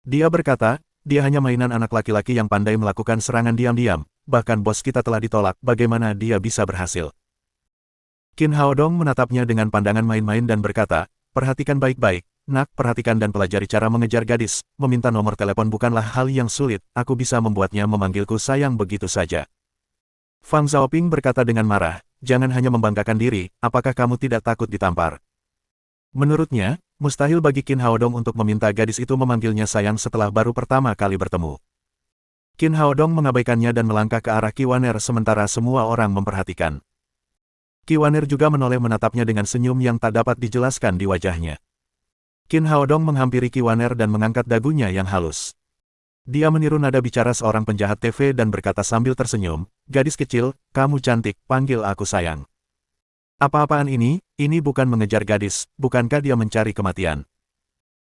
Speaker 1: Dia berkata, "Dia hanya mainan anak laki-laki yang pandai melakukan serangan diam-diam, bahkan bos kita telah ditolak, bagaimana dia bisa berhasil?" Qin Haodong menatapnya dengan pandangan main-main dan berkata, "Perhatikan baik-baik, nak, perhatikan dan pelajari cara mengejar gadis, meminta nomor telepon bukanlah hal yang sulit, aku bisa membuatnya memanggilku sayang begitu saja." Fang Xiaoping berkata dengan marah, "Jangan hanya membanggakan diri, apakah kamu tidak takut ditampar?" Menurutnya, mustahil bagi Qin Haodong untuk meminta gadis itu memanggilnya sayang setelah baru pertama kali bertemu. Qin Haodong mengabaikannya dan melangkah ke arah Kiwaner sementara semua orang memperhatikan. Kiwaner juga menoleh menatapnya dengan senyum yang tak dapat dijelaskan di wajahnya. Qin Haodong menghampiri Kiwaner dan mengangkat dagunya yang halus. Dia meniru nada bicara seorang penjahat TV dan berkata sambil tersenyum, "Gadis kecil, kamu cantik, panggil aku sayang." "Apa-apaan ini? Ini bukan mengejar gadis, bukankah dia mencari kematian?"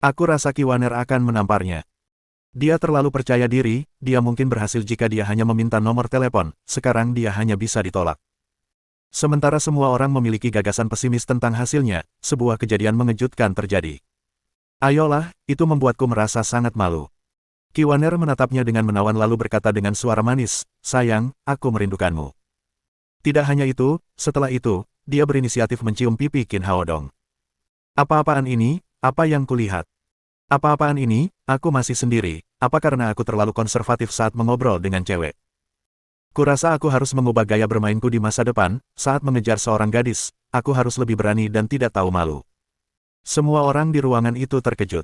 Speaker 1: "Aku rasa Kiwaner akan menamparnya." Dia terlalu percaya diri, dia mungkin berhasil jika dia hanya meminta nomor telepon, sekarang dia hanya bisa ditolak. Sementara semua orang memiliki gagasan pesimis tentang hasilnya, sebuah kejadian mengejutkan terjadi. Ayolah, itu membuatku merasa sangat malu. Kiwaner menatapnya dengan menawan lalu berkata dengan suara manis, sayang, aku merindukanmu. Tidak hanya itu, setelah itu, dia berinisiatif mencium pipi Qin Haodong. Apa-apaan ini, apa yang kulihat? Apa-apaan ini, aku masih sendiri, apa karena aku terlalu konservatif saat mengobrol dengan cewek? Kurasa aku harus mengubah gaya bermainku di masa depan, saat mengejar seorang gadis, aku harus lebih berani dan tidak tahu malu. Semua orang di ruangan itu terkejut.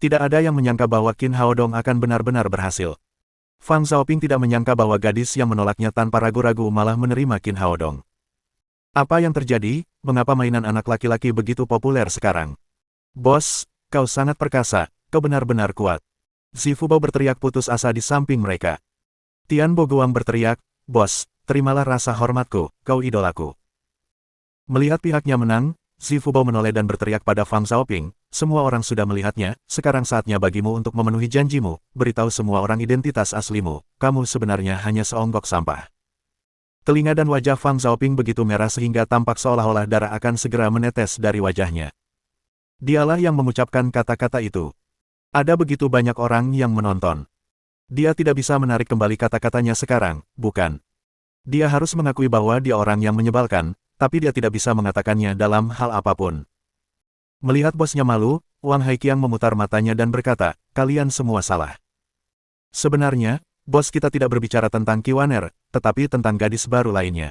Speaker 1: Tidak ada yang menyangka bahwa Qin Haodong akan benar-benar berhasil. Fang Xiaoping tidak menyangka bahwa gadis yang menolaknya tanpa ragu-ragu malah menerima Qin Haodong. Apa yang terjadi, mengapa mainan anak laki-laki begitu populer sekarang? Bos, kau sangat perkasa, kau benar-benar kuat. Zifubao berteriak putus asa di samping mereka. Tian Boguang berteriak, bos, terimalah rasa hormatku, kau idolaku. Melihat pihaknya menang, Zifubao menoleh dan berteriak pada Fang Xiaoping, semua orang sudah melihatnya, sekarang saatnya bagimu untuk memenuhi janjimu, beritahu semua orang identitas aslimu, kamu sebenarnya hanya seonggok sampah. Telinga dan wajah Fang Xiaoping begitu merah sehingga tampak seolah-olah darah akan segera menetes dari wajahnya. Dialah yang mengucapkan kata-kata itu. Ada begitu banyak orang yang menonton. Dia tidak bisa menarik kembali kata-katanya sekarang, bukan? Dia harus mengakui bahwa dia orang yang menyebalkan, tapi dia tidak bisa mengatakannya dalam hal apapun. Melihat bosnya malu, Wang Haiqiang memutar matanya dan berkata, kalian semua salah. Sebenarnya, bos kita tidak berbicara tentang Kiwaner, tetapi tentang gadis baru lainnya.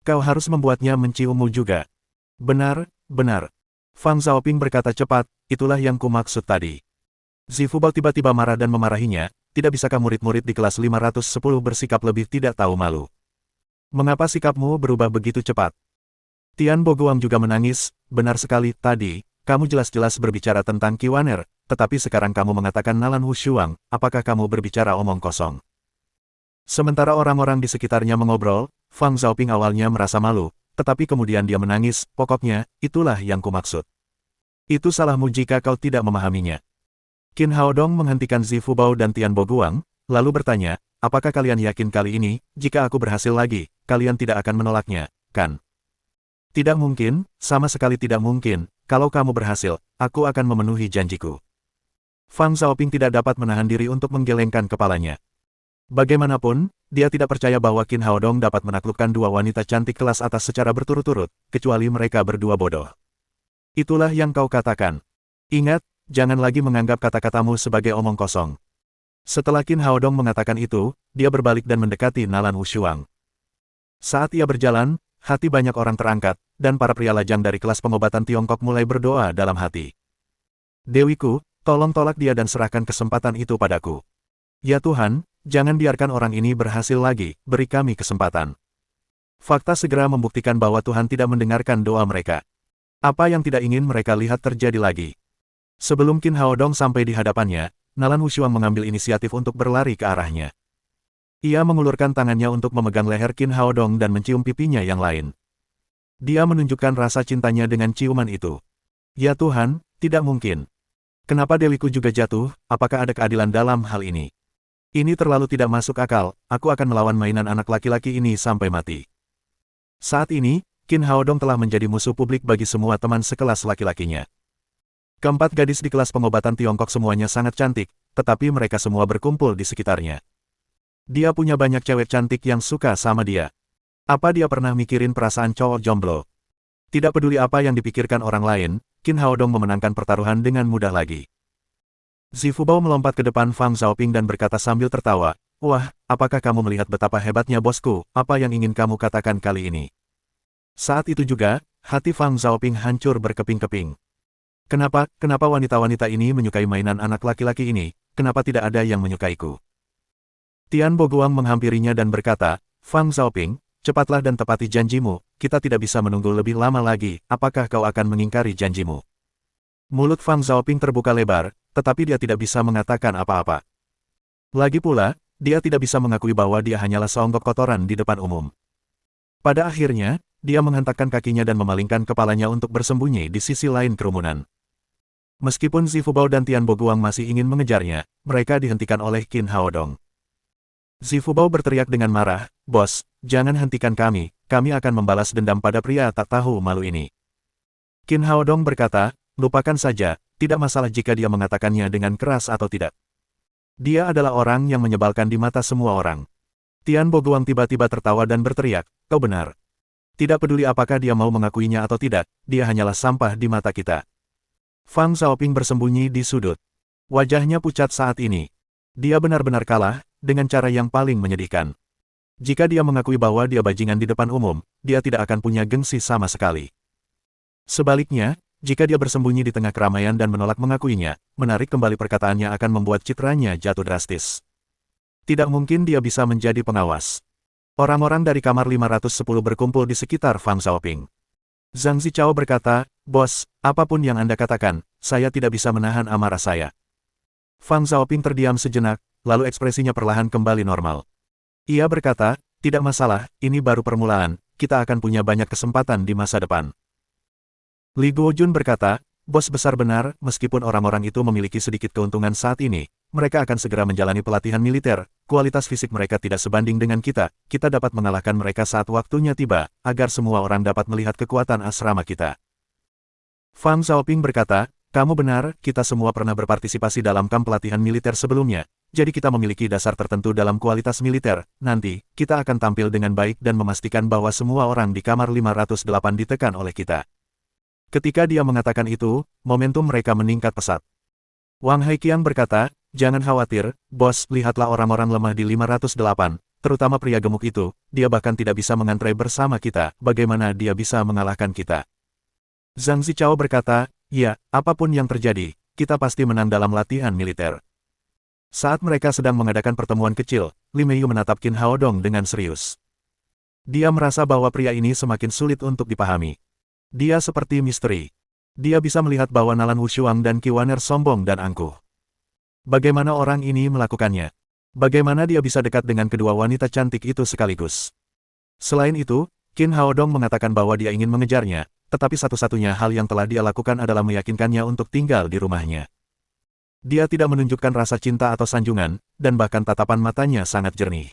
Speaker 1: Kau harus membuatnya menciummu juga. Benar, benar. Fang Xiaoping berkata cepat, itulah yang kumaksud tadi. Zifubao tiba-tiba marah dan memarahinya, tidak bisakah murid-murid di kelas 510 bersikap lebih tidak tahu malu? Mengapa sikapmu berubah begitu cepat? Tian Boguang juga menangis, benar sekali, tadi, kamu jelas-jelas berbicara tentang Kiwaner, tetapi sekarang kamu mengatakan Nalan Wushuang, apakah kamu berbicara omong kosong? Sementara orang-orang di sekitarnya mengobrol, Fang Xiaoping awalnya merasa malu, tetapi kemudian dia menangis, pokoknya, itulah yang kumaksud. Itu salahmu jika kau tidak memahaminya. Qin Haodong menghentikan Zifubao dan Tian Boguang, lalu bertanya, apakah kalian yakin kali ini, jika aku berhasil lagi, kalian tidak akan menolaknya, kan? Tidak mungkin, sama sekali tidak mungkin, kalau kamu berhasil, aku akan memenuhi janjiku. Fang Xiaoping tidak dapat menahan diri untuk menggelengkan kepalanya. Bagaimanapun, dia tidak percaya bahwa Qin Haodong dapat menaklukkan dua wanita cantik kelas atas secara berturut-turut, kecuali mereka berdua bodoh. Itulah yang kau katakan. Ingat, jangan lagi menganggap kata-katamu sebagai omong kosong. Setelah Qin Haodong mengatakan itu, dia berbalik dan mendekati Nalan Wushuang. Saat ia berjalan, hati banyak orang terangkat, dan para pria lajang dari kelas pengobatan Tiongkok mulai berdoa dalam hati. Dewiku, tolong tolak dia dan serahkan kesempatan itu padaku. Ya Tuhan, jangan biarkan orang ini berhasil lagi, beri kami kesempatan. Fakta segera membuktikan bahwa Tuhan tidak mendengarkan doa mereka. Apa yang tidak ingin mereka lihat terjadi lagi. Sebelum Qin Haodong sampai di hadapannya, Nalan Wushuang mengambil inisiatif untuk berlari ke arahnya. Ia mengulurkan tangannya untuk memegang leher Qin Haodong dan mencium pipinya yang lain. Dia menunjukkan rasa cintanya dengan ciuman itu. Ya Tuhan, tidak mungkin. Kenapa Dewiku juga jatuh, apakah ada keadilan dalam hal ini? Ini terlalu tidak masuk akal, aku akan melawan mainan anak laki-laki ini sampai mati. Saat ini, Qin Haodong telah menjadi musuh publik bagi semua teman sekelas laki-lakinya. Keempat gadis di kelas pengobatan Tiongkok semuanya sangat cantik, tetapi mereka semua berkumpul di sekitarnya. Dia punya banyak cewek cantik yang suka sama dia. Apa dia pernah mikirin perasaan cowok jomblo? Tidak peduli apa yang dipikirkan orang lain, Qin Haodong memenangkan pertaruhan dengan mudah lagi. Zifubao melompat ke depan Fang Xiaoping dan berkata sambil tertawa, wah, apakah kamu melihat betapa hebatnya bosku, apa yang ingin kamu katakan kali ini? Saat itu juga, hati Fang Xiaoping hancur berkeping-keping. Kenapa wanita-wanita ini menyukai mainan anak laki-laki ini, kenapa tidak ada yang menyukaiku? Tian Boguang menghampirinya dan berkata, Fang Xiaoping, cepatlah dan tepati janjimu, kita tidak bisa menunggu lebih lama lagi, apakah kau akan mengingkari janjimu? Mulut Fang Xiaoping terbuka lebar, tetapi dia tidak bisa mengatakan apa-apa. Lagi pula, dia tidak bisa mengakui bahwa dia hanyalah seonggok kotoran di depan umum. Pada akhirnya, dia menghentakkan kakinya dan memalingkan kepalanya untuk bersembunyi di sisi lain kerumunan. Meskipun Zifubao dan Tian Boguang masih ingin mengejarnya, mereka dihentikan oleh Qin Haodong. Zifubao berteriak dengan marah, "Bos, jangan hentikan kami akan membalas dendam pada pria tak tahu malu ini." Qin Haodong berkata, "Lupakan saja, tidak masalah jika dia mengatakannya dengan keras atau tidak. Dia adalah orang yang menyebalkan di mata semua orang." Tian Boguang tiba-tiba tertawa dan berteriak, "Kau benar. Tidak peduli apakah dia mau mengakuinya atau tidak, dia hanyalah sampah di mata kita." Fang Xiaoping bersembunyi di sudut. Wajahnya pucat saat ini. Dia benar-benar kalah, dengan cara yang paling menyedihkan. Jika dia mengakui bahwa dia bajingan di depan umum, dia tidak akan punya gengsi sama sekali. Sebaliknya, jika dia bersembunyi di tengah keramaian dan menolak mengakuinya, menarik kembali perkataannya akan membuat citranya jatuh drastis. Tidak mungkin dia bisa menjadi pengawas. Orang-orang dari kamar 510 berkumpul di sekitar Fang Xiaoping. Zhang Zichao berkata, "Bos, apapun yang Anda katakan, saya tidak bisa menahan amarah saya." Fang Xiaoping terdiam sejenak, lalu ekspresinya perlahan kembali normal. Ia berkata, "Tidak masalah, ini baru permulaan, kita akan punya banyak kesempatan di masa depan." Li Guojun berkata, "Bos besar benar, meskipun orang-orang itu memiliki sedikit keuntungan saat ini, mereka akan segera menjalani pelatihan militer, kualitas fisik mereka tidak sebanding dengan kita dapat mengalahkan mereka saat waktunya tiba, agar semua orang dapat melihat kekuatan asrama kita." Fang Xiaoping berkata, "Kamu benar, kita semua pernah berpartisipasi dalam kamp pelatihan militer sebelumnya, jadi kita memiliki dasar tertentu dalam kualitas militer, nanti, kita akan tampil dengan baik dan memastikan bahwa semua orang di kamar 508 ditekan oleh kita." Ketika dia mengatakan itu, momentum mereka meningkat pesat. Wang Haiqiang berkata, "Jangan khawatir, bos, lihatlah orang-orang lemah di 508, terutama pria gemuk itu, dia bahkan tidak bisa mengantre bersama kita, bagaimana dia bisa mengalahkan kita?" Zhang Zichao berkata, "Ya, apapun yang terjadi, kita pasti menang dalam latihan militer." Saat mereka sedang mengadakan pertemuan kecil, Li Meiyu menatap Qin Haodong dengan serius. Dia merasa bahwa pria ini semakin sulit untuk dipahami. Dia seperti misteri. Dia bisa melihat bahwa Nalan Wushuang dan Qi Waner sombong dan angkuh. Bagaimana orang ini melakukannya? Bagaimana dia bisa dekat dengan kedua wanita cantik itu sekaligus? Selain itu, Qin Haodong mengatakan bahwa dia ingin mengejarnya, tetapi satu-satunya hal yang telah dia lakukan adalah meyakinkannya untuk tinggal di rumahnya. Dia tidak menunjukkan rasa cinta atau sanjungan, dan bahkan tatapan matanya sangat jernih.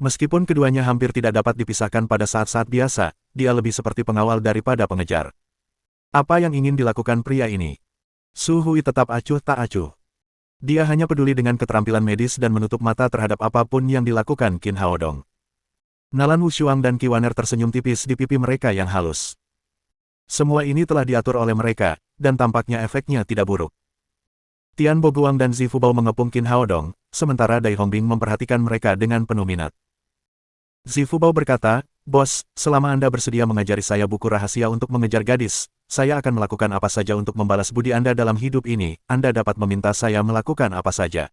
Speaker 1: Meskipun keduanya hampir tidak dapat dipisahkan pada saat-saat biasa, dia lebih seperti pengawal daripada pengejar. Apa yang ingin dilakukan pria ini? Su Hui tetap acuh tak acuh. Dia hanya peduli dengan keterampilan medis dan menutup mata terhadap apapun yang dilakukan Qin Haodong. Nalan Wushuang dan Qi Waner tersenyum tipis di pipi mereka yang halus. Semua ini telah diatur oleh mereka, dan tampaknya efeknya tidak buruk. Tian Boguang dan Zifubao mengepung Qin Haodong, sementara Dai Hongbing memperhatikan mereka dengan penuh minat. Zifubao berkata, "Bos, selama Anda bersedia mengajari saya buku rahasia untuk mengejar gadis, saya akan melakukan apa saja untuk membalas budi Anda dalam hidup ini, Anda dapat meminta saya melakukan apa saja."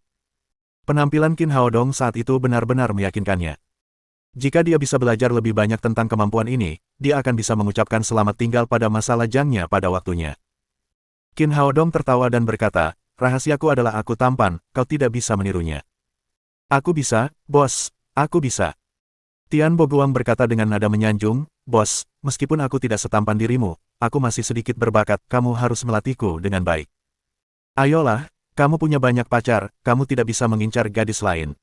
Speaker 1: Penampilan Qin Haodong saat itu benar-benar meyakinkannya. Jika dia bisa belajar lebih banyak tentang kemampuan ini, dia akan bisa mengucapkan selamat tinggal pada masa lajangnya pada waktunya. Qin Haodong tertawa dan berkata, "Rahasiaku adalah aku tampan, kau tidak bisa menirunya." "Aku bisa, bos, aku bisa." Tian Boguang berkata dengan nada menyanjung, "Bos, meskipun aku tidak setampan dirimu, aku masih sedikit berbakat, kamu harus melatihku dengan baik. Ayolah, kamu punya banyak pacar, kamu tidak bisa mengincar gadis lain."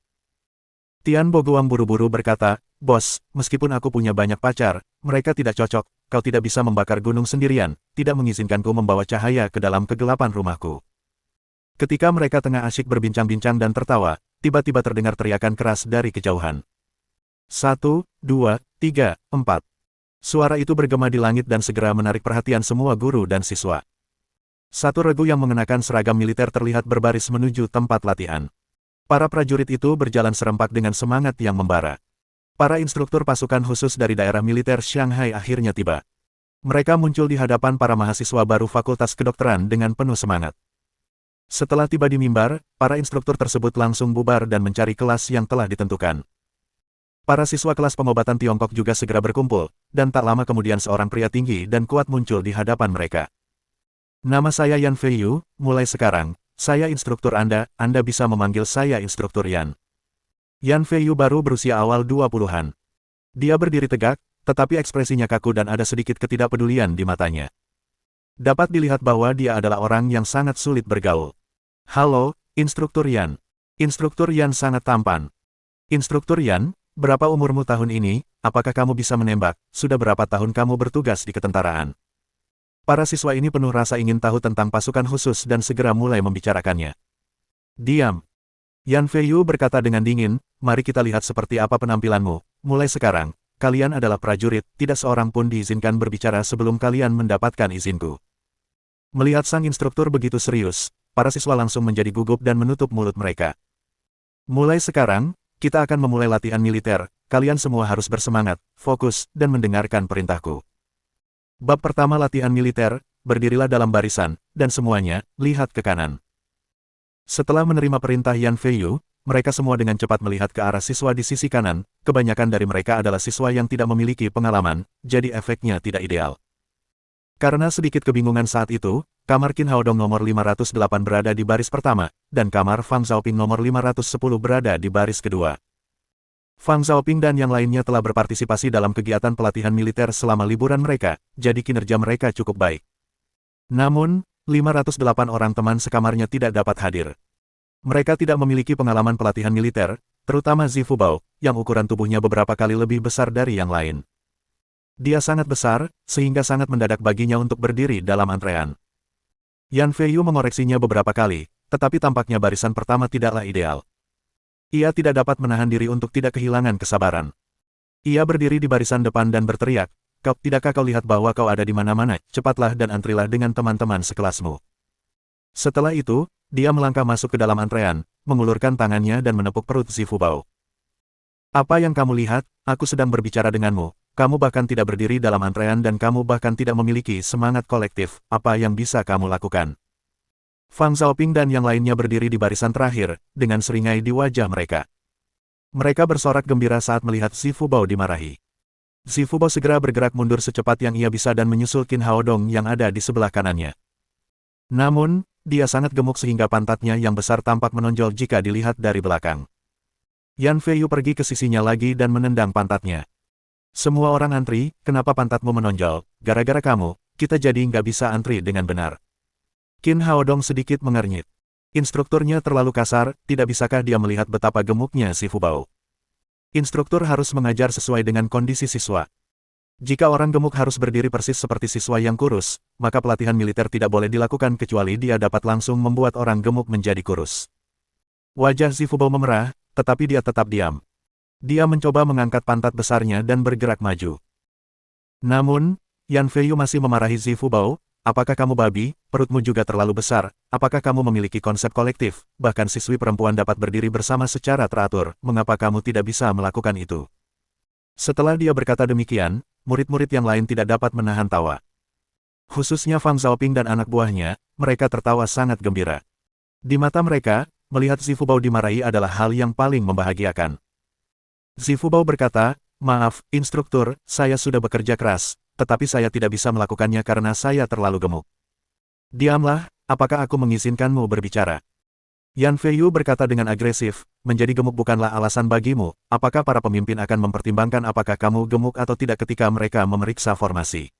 Speaker 1: Tian Boguang buru-buru berkata, "Bos, meskipun aku punya banyak pacar, mereka tidak cocok, kau tidak bisa membakar gunung sendirian, tidak mengizinkanku membawa cahaya ke dalam kegelapan rumahku." Ketika mereka tengah asyik berbincang-bincang dan tertawa, tiba-tiba terdengar teriakan keras dari kejauhan. 1, 2, 3, 4. Suara itu bergema di langit dan segera menarik perhatian semua guru dan siswa. Satu regu yang mengenakan seragam militer terlihat berbaris menuju tempat latihan. Para prajurit itu berjalan serempak dengan semangat yang membara. Para instruktur pasukan khusus dari daerah militer Shanghai akhirnya tiba. Mereka muncul di hadapan para mahasiswa baru Fakultas Kedokteran dengan penuh semangat. Setelah tiba di mimbar, para instruktur tersebut langsung bubar dan mencari kelas yang telah ditentukan. Para siswa kelas pengobatan Tiongkok juga segera berkumpul, dan tak lama kemudian seorang pria tinggi dan kuat muncul di hadapan mereka. "Nama saya Yan Feiyu, mulai sekarang, saya instruktur Anda bisa memanggil saya instruktur Yan." Yan Feiyu baru berusia awal 20-an. Dia berdiri tegak, tetapi ekspresinya kaku dan ada sedikit ketidakpedulian di matanya. Dapat dilihat bahwa dia adalah orang yang sangat sulit bergaul. Halo, Instruktur Yan. Instruktur Yan sangat tampan. Instruktur Yan, berapa umurmu tahun ini? Apakah kamu bisa menembak? Sudah berapa tahun kamu bertugas di ketentaraan? Para siswa ini penuh rasa ingin tahu tentang pasukan khusus dan segera mulai membicarakannya. Diam. Yan Feiyu berkata dengan dingin, mari kita lihat seperti apa penampilanmu. Mulai sekarang, kalian adalah prajurit, tidak seorang pun diizinkan berbicara sebelum kalian mendapatkan izinku. Melihat sang instruktur begitu serius, para siswa langsung menjadi gugup dan menutup mulut mereka. Mulai sekarang, kita akan memulai latihan militer, kalian semua harus bersemangat, fokus, dan mendengarkan perintahku. Bab pertama latihan militer, berdirilah dalam barisan, dan semuanya, lihat ke kanan. Setelah menerima perintah Yan Feiyu, mereka semua dengan cepat melihat ke arah siswa di sisi kanan, kebanyakan dari mereka adalah siswa yang tidak memiliki pengalaman, jadi efeknya tidak ideal. Karena sedikit kebingungan saat itu, kamar Qin Haodong nomor 508 berada di baris pertama, dan kamar Fang Xiaoping nomor 510 berada di baris kedua. Fang Xiaoping dan yang lainnya telah berpartisipasi dalam kegiatan pelatihan militer selama liburan mereka, jadi kinerja mereka cukup baik. Namun, 508 orang teman sekamarnya tidak dapat hadir. Mereka tidak memiliki pengalaman pelatihan militer, terutama Zifu Bao, yang ukuran tubuhnya beberapa kali lebih besar dari yang lain. Dia sangat besar, sehingga sangat mendadak baginya untuk berdiri dalam antrean. Yan Feiyu mengoreksinya beberapa kali, tetapi tampaknya barisan pertama tidaklah ideal. Ia tidak dapat menahan diri untuk tidak kehilangan kesabaran. Ia berdiri di barisan depan dan berteriak, tidakkah kau lihat bahwa kau ada di mana-mana, cepatlah dan antrilah dengan teman-teman sekelasmu. Setelah itu, dia melangkah masuk ke dalam antrean, mengulurkan tangannya dan menepuk perut Zifu Bao. Apa yang kamu lihat? Aku sedang berbicara denganmu. Kamu bahkan tidak berdiri dalam antrean dan kamu bahkan tidak memiliki semangat kolektif, apa yang bisa kamu lakukan? Fang Xiaoping dan yang lainnya berdiri di barisan terakhir, dengan seringai di wajah mereka. Mereka bersorak gembira saat melihat Zifu Bao dimarahi. Zifu Bao segera bergerak mundur secepat yang ia bisa dan menyusul Qin Haodong yang ada di sebelah kanannya. Namun, dia sangat gemuk sehingga pantatnya yang besar tampak menonjol jika dilihat dari belakang. Yan Feiyu pergi ke sisinya lagi dan menendang pantatnya. Semua orang antri, kenapa pantatmu menonjol? Gara-gara kamu, kita jadi nggak bisa antri dengan benar. Qin Haodong sedikit mengernyit. Instrukturnya terlalu kasar, tidak bisakah dia melihat betapa gemuknya Zifu Bao? Instruktur harus mengajar sesuai dengan kondisi siswa. Jika orang gemuk harus berdiri persis seperti siswa yang kurus, maka pelatihan militer tidak boleh dilakukan kecuali dia dapat langsung membuat orang gemuk menjadi kurus. Wajah Zifu Bao memerah, tetapi dia tetap diam. Dia mencoba mengangkat pantat besarnya dan bergerak maju. Namun, Yan Feiyu masih memarahi Zifu Bao, apakah kamu babi, perutmu juga terlalu besar, apakah kamu memiliki konsep kolektif, bahkan siswi perempuan dapat berdiri bersama secara teratur, mengapa kamu tidak bisa melakukan itu? Setelah dia berkata demikian, murid-murid yang lain tidak dapat menahan tawa. Khususnya Fang Xiaoping dan anak buahnya, mereka tertawa sangat gembira. Di mata mereka, melihat Zifu Bao dimarahi adalah hal yang paling membahagiakan. Zifu Bao berkata, maaf, instruktur, saya sudah bekerja keras, tetapi saya tidak bisa melakukannya karena saya terlalu gemuk. Diamlah, apakah aku mengizinkanmu berbicara? Yan Feiyu berkata dengan agresif, menjadi gemuk bukanlah alasan bagimu, apakah para pemimpin akan mempertimbangkan apakah kamu gemuk atau tidak ketika mereka memeriksa formasi?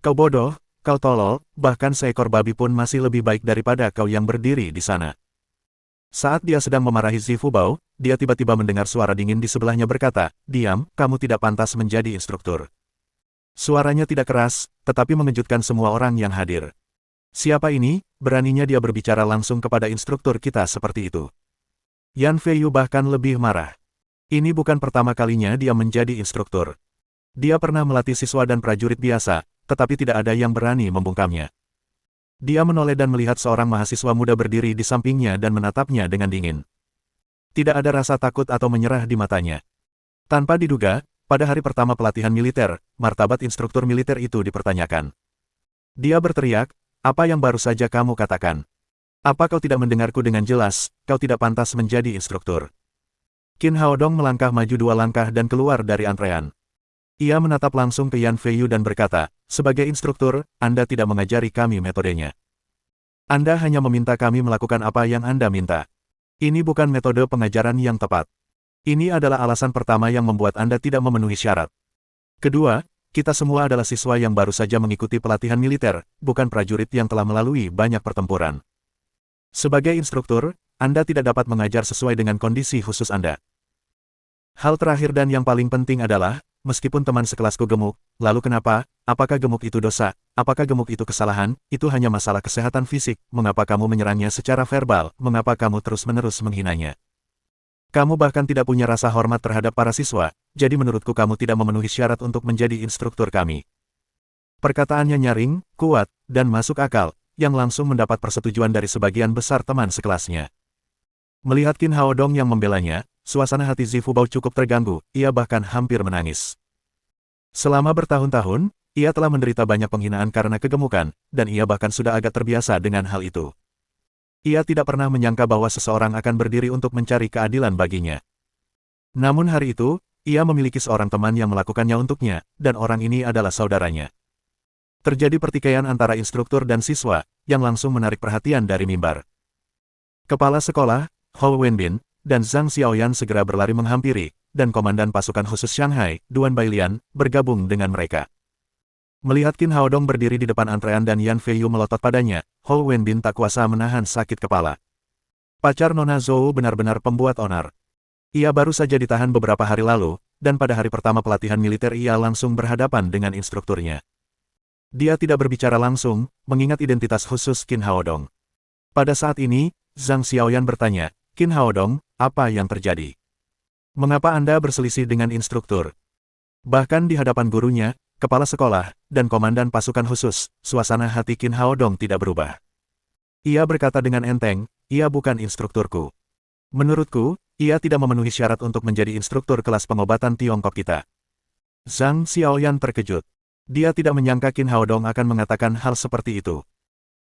Speaker 1: Kau bodoh, kau tolol, bahkan seekor babi pun masih lebih baik daripada kau yang berdiri di sana. Saat dia sedang memarahi Zifu Bao, dia tiba-tiba mendengar suara dingin di sebelahnya berkata, diam, kamu tidak pantas menjadi instruktur. Suaranya tidak keras, tetapi mengejutkan semua orang yang hadir. Siapa ini? Beraninya dia berbicara langsung kepada instruktur kita seperti itu. Yan Feiyu bahkan lebih marah. Ini bukan pertama kalinya dia menjadi instruktur. Dia pernah melatih siswa dan prajurit biasa, tetapi tidak ada yang berani membungkamnya. Dia menoleh dan melihat seorang mahasiswa muda berdiri di sampingnya dan menatapnya dengan dingin. Tidak ada rasa takut atau menyerah di matanya. Tanpa diduga, pada hari pertama pelatihan militer, martabat instruktur militer itu dipertanyakan. Dia berteriak, apa yang baru saja kamu katakan? Apa kau tidak mendengarku dengan jelas, kau tidak pantas menjadi instruktur? Qin Haodong melangkah maju 2 langkah dan keluar dari antrean. Ia menatap langsung ke Yan Feiyu dan berkata, sebagai instruktur, Anda tidak mengajari kami metodenya. Anda hanya meminta kami melakukan apa yang Anda minta. Ini bukan metode pengajaran yang tepat. Ini adalah alasan pertama yang membuat Anda tidak memenuhi syarat. Kedua, Kita semua adalah siswa yang baru saja mengikuti pelatihan militer, bukan prajurit yang telah melalui banyak pertempuran. Sebagai instruktur, Anda tidak dapat mengajar sesuai dengan kondisi khusus Anda. Hal terakhir dan yang paling penting adalah, meskipun teman sekelasku gemuk, lalu kenapa? Apakah gemuk itu dosa? Apakah gemuk itu kesalahan? Itu hanya masalah kesehatan fisik. Mengapa kamu menyerangnya secara verbal? Mengapa kamu terus-menerus menghinanya? Kamu bahkan tidak punya rasa hormat terhadap para siswa, jadi menurutku kamu tidak memenuhi syarat untuk menjadi instruktur kami. Perkataannya nyaring, kuat, dan masuk akal, yang langsung mendapat persetujuan dari sebagian besar teman sekelasnya. Melihat Qin Haodong yang membelanya, suasana hati Zifu Bao cukup terganggu, ia bahkan hampir menangis. Selama bertahun-tahun, ia telah menderita banyak penghinaan karena kegemukan, dan ia bahkan sudah agak terbiasa dengan hal itu. Ia tidak pernah menyangka bahwa seseorang akan berdiri untuk mencari keadilan baginya. Namun hari itu, ia memiliki seorang teman yang melakukannya untuknya, dan orang ini adalah saudaranya. Terjadi pertikaian antara instruktur dan siswa, yang langsung menarik perhatian dari mimbar. Kepala sekolah, Hou Wenbin, dan Zhang Xiaoyan segera berlari menghampiri, dan Komandan Pasukan Khusus Shanghai, Duan Bailian, bergabung dengan mereka. Melihat Qin Haodong berdiri di depan antrean dan Yan Feiyu melotot padanya, Hou Wenbin tak kuasa menahan sakit kepala. Pacar Nona Zhou benar-benar pembuat onar. Ia baru saja ditahan beberapa hari lalu, dan pada hari pertama pelatihan militer ia langsung berhadapan dengan instrukturnya. Dia tidak berbicara langsung, mengingat identitas khusus Qin Haodong. Pada saat ini, Zhang Xiaoyan bertanya, Qin Haodong, apa yang terjadi? Mengapa Anda berselisih dengan instruktur? Bahkan di hadapan gurunya, kepala sekolah, dan komandan pasukan khusus, suasana hati Qin Haodong tidak berubah. Ia berkata dengan enteng, ia bukan instrukturku. Menurutku, ia tidak memenuhi syarat untuk menjadi instruktur kelas pengobatan Tiongkok kita. Zhang Xiaoyan terkejut. Dia tidak menyangka Qin Haodong akan mengatakan hal seperti itu.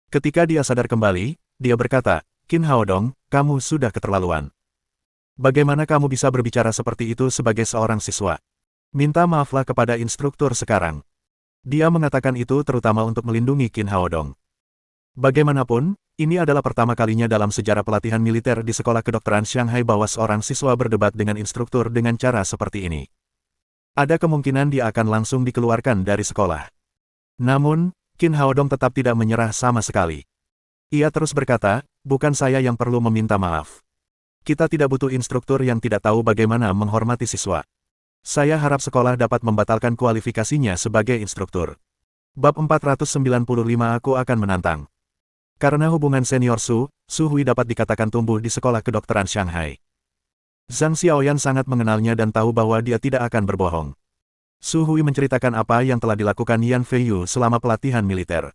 Speaker 1: Ketika dia sadar kembali, dia berkata, Qin Haodong, kamu sudah keterlaluan. Bagaimana kamu bisa berbicara seperti itu sebagai seorang siswa? Minta maaflah kepada instruktur sekarang. Dia mengatakan itu terutama untuk melindungi Qin Haodong. Bagaimanapun, ini adalah pertama kalinya dalam sejarah pelatihan militer di Sekolah Kedokteran Shanghai bahwa seorang siswa berdebat dengan instruktur dengan cara seperti ini. Ada kemungkinan dia akan langsung dikeluarkan dari sekolah. Namun, Qin Haodong tetap tidak menyerah sama sekali. Ia terus berkata, bukan saya yang perlu meminta maaf. Kita tidak butuh instruktur yang tidak tahu bagaimana menghormati siswa. Saya harap sekolah dapat membatalkan kualifikasinya sebagai instruktur. Bab 495 aku akan menantang. Karena hubungan senior Su Hui dapat dikatakan tumbuh di Sekolah Kedokteran Shanghai. Zhang Xiaoyan sangat mengenalnya dan tahu bahwa dia tidak akan berbohong. Su Hui menceritakan apa yang telah dilakukan Yan Feiyu selama pelatihan militer.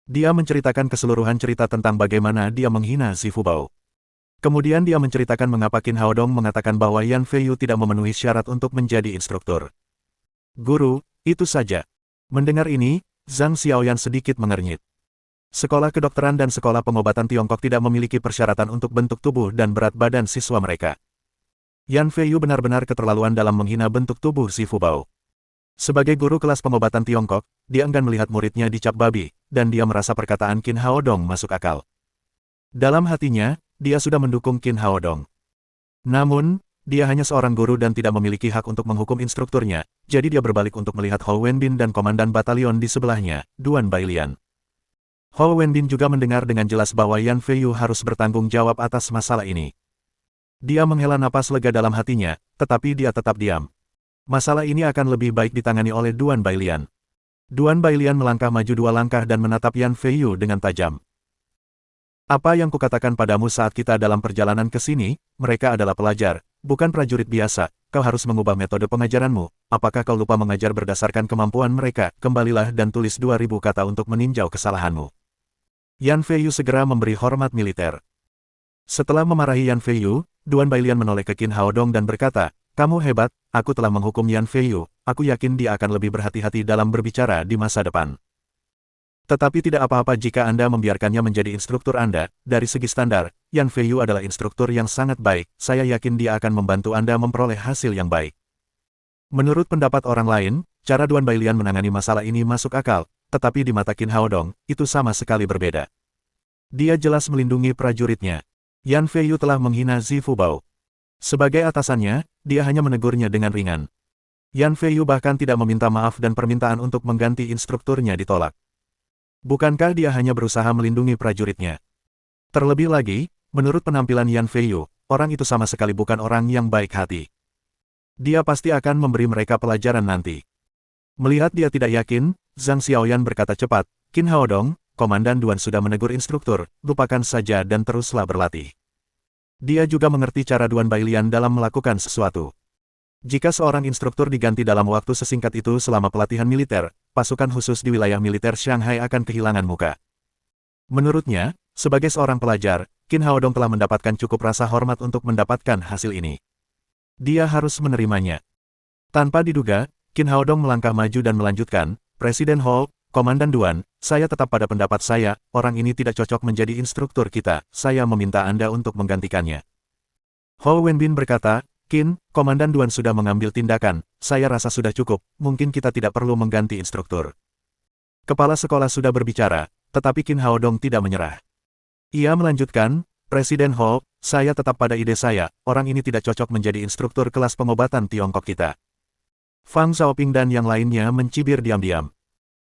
Speaker 1: Dia menceritakan keseluruhan cerita tentang bagaimana dia menghina Zifu Bao. Kemudian dia menceritakan mengapa Qin Haodong mengatakan bahwa Yan Feiyu tidak memenuhi syarat untuk menjadi instruktur. Guru, itu saja. Mendengar ini, Zhang Xiaoyan sedikit mengernyit. Sekolah kedokteran dan sekolah pengobatan Tiongkok tidak memiliki persyaratan untuk bentuk tubuh dan berat badan siswa mereka. Yan Feiyu benar-benar keterlaluan dalam menghina bentuk tubuh Zifu Bao. Sebagai guru kelas pengobatan Tiongkok, dia enggan melihat muridnya dicap babi, dan dia merasa perkataan Qin Haodong masuk akal. Dalam hatinya, dia sudah mendukung Qin Haodong. Namun, dia hanya seorang guru dan tidak memiliki hak untuk menghukum instrukturnya, jadi dia berbalik untuk melihat Hou Wenbin dan komandan batalion di sebelahnya, Duan Bailian. Hou Wenbin juga mendengar dengan jelas bahwa Yan Feiyu harus bertanggung jawab atas masalah ini. Dia menghela napas lega dalam hatinya, tetapi dia tetap diam. Masalah ini akan lebih baik ditangani oleh Duan Bailian. Duan Bailian melangkah maju 2 langkah dan menatap Yan Feiyu dengan tajam. Apa yang kukatakan padamu saat kita dalam perjalanan ke sini, mereka adalah pelajar, bukan prajurit biasa, kau harus mengubah metode pengajaranmu, apakah kau lupa mengajar berdasarkan kemampuan mereka, kembalilah dan tulis 2000 kata untuk meninjau kesalahanmu. Yan Feiyu segera memberi hormat militer. Setelah memarahi Yan Feiyu, Duan Bailian menoleh ke Qin Haodong dan berkata, kamu hebat, aku telah menghukum Yan Feiyu, aku yakin dia akan lebih berhati-hati dalam berbicara di masa depan. Tetapi tidak apa-apa jika Anda membiarkannya menjadi instruktur Anda. Dari segi standar, Yan Feiyu adalah instruktur yang sangat baik, saya yakin dia akan membantu Anda memperoleh hasil yang baik. Menurut pendapat orang lain, cara Duan Bailian menangani masalah ini masuk akal, tetapi di mata Qin Haodong, itu sama sekali berbeda. Dia jelas melindungi prajuritnya. Yan Feiyu telah menghina Zifu Bao. Sebagai atasannya, dia hanya menegurnya dengan ringan. Yan Feiyu bahkan tidak meminta maaf dan permintaan untuk mengganti instrukturnya ditolak. Bukankah dia hanya berusaha melindungi prajuritnya? Terlebih lagi, menurut penampilan Yan Feiyu, orang itu sama sekali bukan orang yang baik hati. Dia pasti akan memberi mereka pelajaran nanti. Melihat dia tidak yakin, Zhang Xiaoyan berkata cepat, Qin Haodong, Komandan Duan sudah menegur instruktur, lupakan saja dan teruslah berlatih. Dia juga mengerti cara Duan Bailian dalam melakukan sesuatu. Jika seorang instruktur diganti dalam waktu sesingkat itu selama pelatihan militer, pasukan khusus di wilayah militer Shanghai akan kehilangan muka. Menurutnya, sebagai seorang pelajar, Qin Haodong telah mendapatkan cukup rasa hormat untuk mendapatkan hasil ini. Dia harus menerimanya. Tanpa diduga, Qin Haodong melangkah maju dan melanjutkan, Presiden Hall, Komandan Duan, saya tetap pada pendapat saya, orang ini tidak cocok menjadi instruktur kita, saya meminta Anda untuk menggantikannya. Hou Wenbin berkata, Qin, Komandan Duan sudah mengambil tindakan, saya rasa sudah cukup, mungkin kita tidak perlu mengganti instruktur. Kepala sekolah sudah berbicara, tetapi Qin Haodong tidak menyerah. Ia melanjutkan, Presiden Hall, saya tetap pada ide saya, orang ini tidak cocok menjadi instruktur kelas pengobatan Tiongkok kita. Fang Xiaoping dan yang lainnya mencibir diam-diam.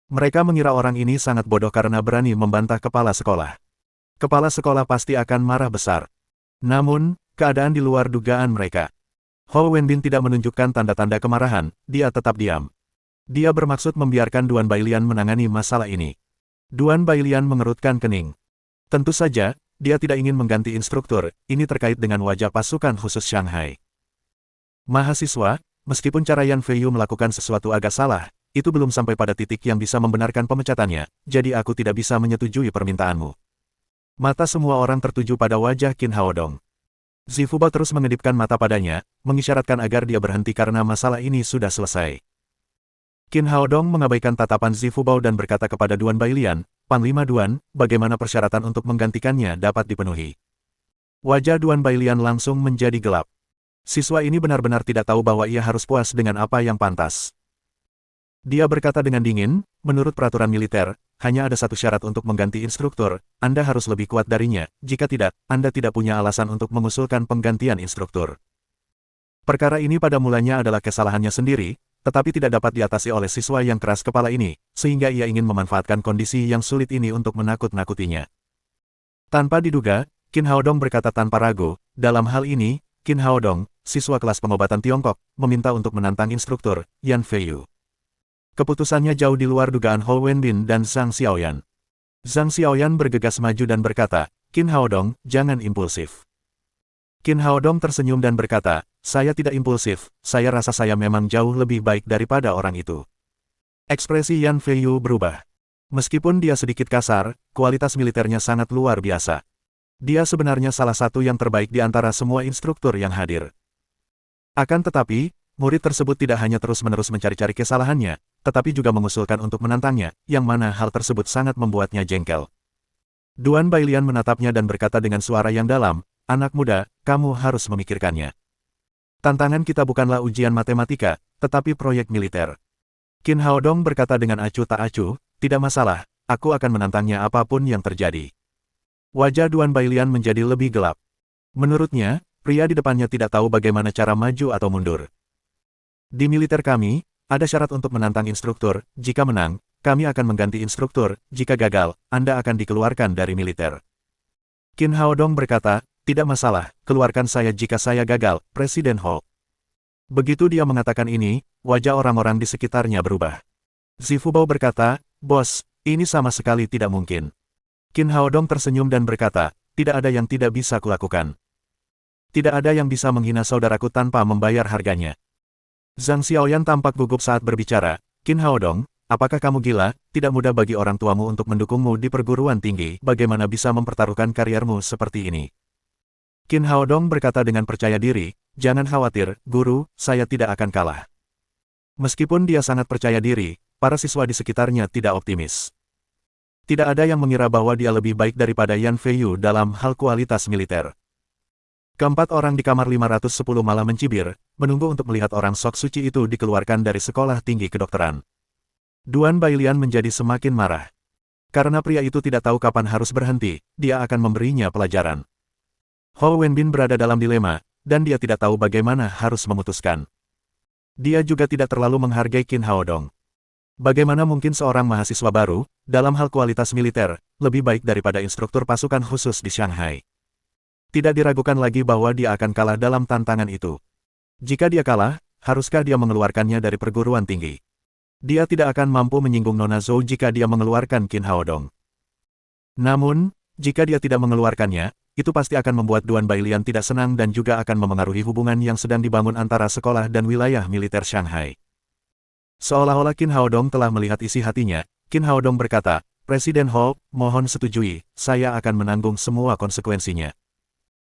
Speaker 1: Mereka mengira orang ini sangat bodoh karena berani membantah kepala sekolah. Kepala sekolah pasti akan marah besar. Namun, keadaan di luar dugaan mereka. Hou Wenbin tidak menunjukkan tanda-tanda kemarahan, dia tetap diam. Dia bermaksud membiarkan Duan Bailian menangani masalah ini. Duan Bailian mengerutkan kening. Tentu saja, dia tidak ingin mengganti instruktur, ini terkait dengan wajah pasukan khusus Shanghai. Mahasiswa, meskipun cara Yan Feiyu melakukan sesuatu agak salah, itu belum sampai pada titik yang bisa membenarkan pemecatannya, jadi aku tidak bisa menyetujui permintaanmu. Mata semua orang tertuju pada wajah Qin Haodong. Zifubao terus mengedipkan mata padanya, mengisyaratkan agar dia berhenti karena masalah ini sudah selesai. Qin Haodong mengabaikan tatapan Zifubao dan berkata kepada Duan Bailian, Panglima Duan, bagaimana persyaratan untuk menggantikannya dapat dipenuhi? Wajah Duan Bailian langsung menjadi gelap. Siswa ini benar-benar tidak tahu bahwa ia harus puas dengan apa yang pantas. Dia berkata dengan dingin, menurut peraturan militer, hanya ada satu syarat untuk mengganti instruktur, Anda harus lebih kuat darinya, jika tidak, Anda tidak punya alasan untuk mengusulkan penggantian instruktur. Perkara ini pada mulanya adalah kesalahannya sendiri, tetapi tidak dapat diatasi oleh siswa yang keras kepala ini, sehingga ia ingin memanfaatkan kondisi yang sulit ini untuk menakut-nakutinya. Tanpa diduga, Qin Haodong berkata tanpa ragu, dalam hal ini, Qin Haodong, siswa kelas pengobatan Tiongkok, meminta untuk menantang instruktur, Yan Feiyu. Keputusannya jauh di luar dugaan Hou Wenbin dan Zhang Xiaoyan. Zhang Xiaoyan bergegas maju dan berkata, Qin Haodong, jangan impulsif. Qin Haodong tersenyum dan berkata, saya tidak impulsif, saya rasa saya memang jauh lebih baik daripada orang itu. Ekspresi Yan Feiyu berubah. Meskipun dia sedikit kasar, kualitas militernya sangat luar biasa. Dia sebenarnya salah satu yang terbaik di antara semua instruktur yang hadir. Akan tetapi, murid tersebut tidak hanya terus-menerus mencari-cari kesalahannya, tetapi juga mengusulkan untuk menantangnya, yang mana hal tersebut sangat membuatnya jengkel. Duan Bailian menatapnya dan berkata dengan suara yang dalam, anak muda, kamu harus memikirkannya. Tantangan kita bukanlah ujian matematika, tetapi proyek militer. Qin Haodong berkata dengan acuh tak acuh, tidak masalah, aku akan menantangnya apapun yang terjadi. Wajah Duan Bailian menjadi lebih gelap. Menurutnya, pria di depannya tidak tahu bagaimana cara maju atau mundur. Di militer kami, ada syarat untuk menantang instruktur, jika menang, kami akan mengganti instruktur, jika gagal, Anda akan dikeluarkan dari militer. Qin Haodong berkata, tidak masalah, keluarkan saya jika saya gagal, Presiden Hou. Begitu dia mengatakan ini, wajah orang-orang di sekitarnya berubah. Zifubao berkata, bos, ini sama sekali tidak mungkin. Qin Haodong tersenyum dan berkata, tidak ada yang tidak bisa kulakukan. Tidak ada yang bisa menghina saudaraku tanpa membayar harganya. Zhang Xiaoyan tampak gugup saat berbicara, Qin Haodong, apakah kamu gila, tidak mudah bagi orang tuamu untuk mendukungmu di perguruan tinggi, bagaimana bisa mempertaruhkan kariermu seperti ini? Qin Haodong berkata dengan percaya diri, jangan khawatir, guru, saya tidak akan kalah. Meskipun dia sangat percaya diri, para siswa di sekitarnya tidak optimis. Tidak ada yang mengira bahwa dia lebih baik daripada Yan Feiyu dalam hal kualitas militer. Keempat orang di kamar 510 malah mencibir, menunggu untuk melihat orang sok suci itu dikeluarkan dari sekolah tinggi kedokteran. Duan Bailian menjadi semakin marah. Karena pria itu tidak tahu kapan harus berhenti, dia akan memberinya pelajaran. Hou Wenbin berada dalam dilema, dan dia tidak tahu bagaimana harus memutuskan. Dia juga tidak terlalu menghargai Qin Haodong. Bagaimana mungkin seorang mahasiswa baru, dalam hal kualitas militer, lebih baik daripada instruktur pasukan khusus di Shanghai? Tidak diragukan lagi bahwa dia akan kalah dalam tantangan itu. Jika dia kalah, haruskah dia mengeluarkannya dari perguruan tinggi? Dia tidak akan mampu menyinggung Nona Zhou jika dia mengeluarkan Qin Haodong. Namun, jika dia tidak mengeluarkannya, itu pasti akan membuat Duan Bailian tidak senang dan juga akan memengaruhi hubungan yang sedang dibangun antara sekolah dan wilayah militer Shanghai. Seolah-olah Qin Haodong telah melihat isi hatinya, Qin Haodong berkata, "Presiden Ho, mohon setujui, saya akan menanggung semua konsekuensinya."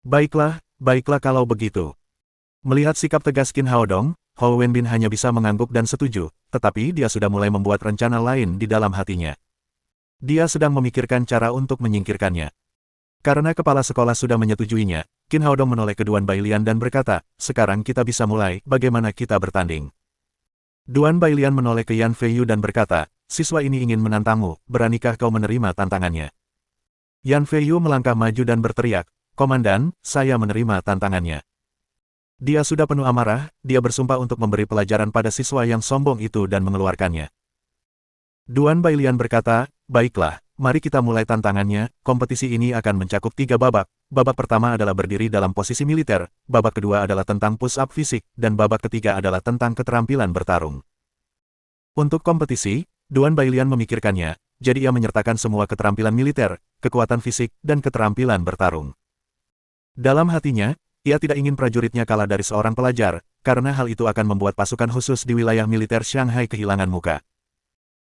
Speaker 1: Baiklah, baiklah kalau begitu. Melihat sikap tegas Qin Haodong, Ho Wenbin hanya bisa mengangguk dan setuju, tetapi dia sudah mulai membuat rencana lain di dalam hatinya. Dia sedang memikirkan cara untuk menyingkirkannya. Karena kepala sekolah sudah menyetujuinya, Qin Haodong menoleh ke Duan Bailian dan berkata, "Sekarang kita bisa mulai, bagaimana kita bertanding?" Duan Bailian menoleh ke Yan Feiyu dan berkata, "Siswa ini ingin menantangmu, beranikah kau menerima tantangannya?" Yan Feiyu melangkah maju dan berteriak, "Komandan, saya menerima tantangannya." Dia sudah penuh amarah, dia bersumpah untuk memberi pelajaran pada siswa yang sombong itu dan mengeluarkannya. Duan Bailian berkata, "Baiklah, mari kita mulai tantangannya. Kompetisi ini akan mencakup 3 babak. Babak pertama adalah berdiri dalam posisi militer, babak kedua adalah tentang push-up fisik, dan babak ketiga adalah tentang keterampilan bertarung." Untuk kompetisi, Duan Bailian memikirkannya, jadi ia menyertakan semua keterampilan militer, kekuatan fisik, dan keterampilan bertarung. Dalam hatinya, ia tidak ingin prajuritnya kalah dari seorang pelajar, karena hal itu akan membuat pasukan khusus di wilayah militer Shanghai kehilangan muka.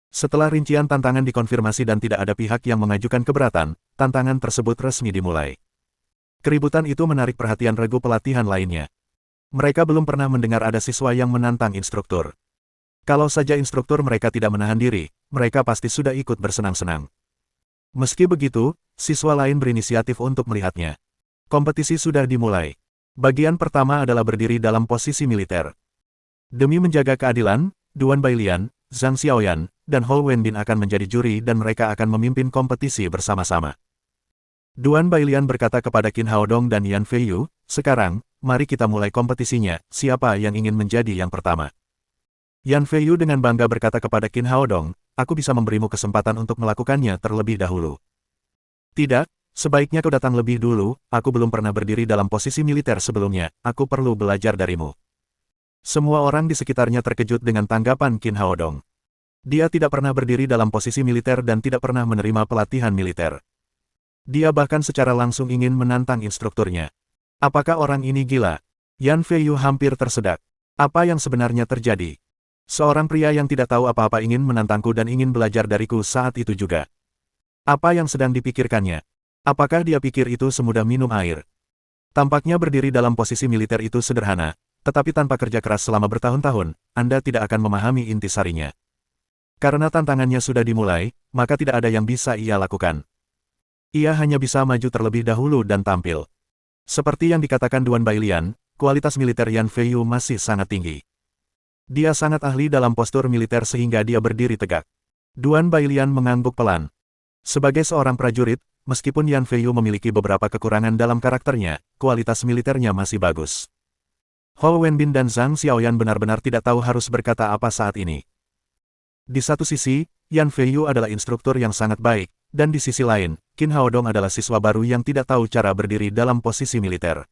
Speaker 1: Setelah rincian tantangan dikonfirmasi dan tidak ada pihak yang mengajukan keberatan, tantangan tersebut resmi dimulai. Keributan itu menarik perhatian regu pelatihan lainnya. Mereka belum pernah mendengar ada siswa yang menantang instruktur. Kalau saja instruktur mereka tidak menahan diri, mereka pasti sudah ikut bersenang-senang. Meski begitu, siswa lain berinisiatif untuk melihatnya. Kompetisi sudah dimulai. Bagian pertama adalah berdiri dalam posisi militer. Demi menjaga keadilan, Duan Bailian, Zhang Xiaoyan, dan Ho Wenbin akan menjadi juri dan mereka akan memimpin kompetisi bersama-sama. Duan Bailian berkata kepada Qin Haodong dan Yan Feiyu, "Sekarang, mari kita mulai kompetisinya, siapa yang ingin menjadi yang pertama?" Yan Feiyu dengan bangga berkata kepada Qin Haodong, "Aku bisa memberimu kesempatan untuk melakukannya terlebih dahulu." "Tidak, sebaiknya kau datang lebih dulu, aku belum pernah berdiri dalam posisi militer sebelumnya, aku perlu belajar darimu." Semua orang di sekitarnya terkejut dengan tanggapan Qin Haodong. Dia tidak pernah berdiri dalam posisi militer dan tidak pernah menerima pelatihan militer. Dia bahkan secara langsung ingin menantang instrukturnya. Apakah orang ini gila? Yan Feiyu hampir tersedak. Apa yang sebenarnya terjadi? Seorang pria yang tidak tahu apa-apa ingin menantangku dan ingin belajar dariku saat itu juga. Apa yang sedang dipikirkannya? Apakah dia pikir itu semudah minum air? Tampaknya berdiri dalam posisi militer itu sederhana, tetapi tanpa kerja keras selama bertahun-tahun, Anda tidak akan memahami intisarinya. Karena tantangannya sudah dimulai, maka tidak ada yang bisa ia lakukan. Ia hanya bisa maju terlebih dahulu dan tampil. Seperti yang dikatakan Duan Bailian, kualitas militer Yan Feiyu masih sangat tinggi. Dia sangat ahli dalam postur militer sehingga dia berdiri tegak. Duan Bailian mengangguk pelan. Sebagai seorang prajurit, meskipun Yan Feiyu memiliki beberapa kekurangan dalam karakternya, kualitas militernya masih bagus. Ho Wenbin dan Zhang Xiaoyan benar-benar tidak tahu harus berkata apa saat ini. Di satu sisi, Yan Feiyu adalah instruktur yang sangat baik, dan di sisi lain, Qin Haodong adalah siswa baru yang tidak tahu cara berdiri dalam posisi militer.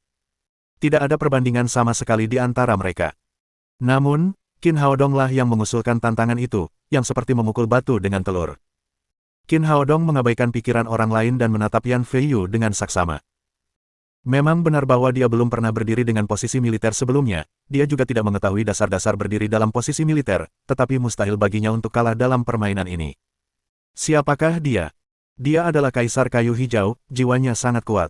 Speaker 1: Tidak ada perbandingan sama sekali di antara mereka. Namun, Qin Haodonglah yang mengusulkan tantangan itu, yang seperti memukul batu dengan telur. Qin Haodong mengabaikan pikiran orang lain dan menatap Yan Feiyu dengan saksama. Memang benar bahwa dia belum pernah berdiri dengan posisi militer sebelumnya, dia juga tidak mengetahui dasar-dasar berdiri dalam posisi militer, tetapi mustahil baginya untuk kalah dalam permainan ini. Siapakah dia? Dia adalah Kaisar Kayu Hijau, jiwanya sangat kuat.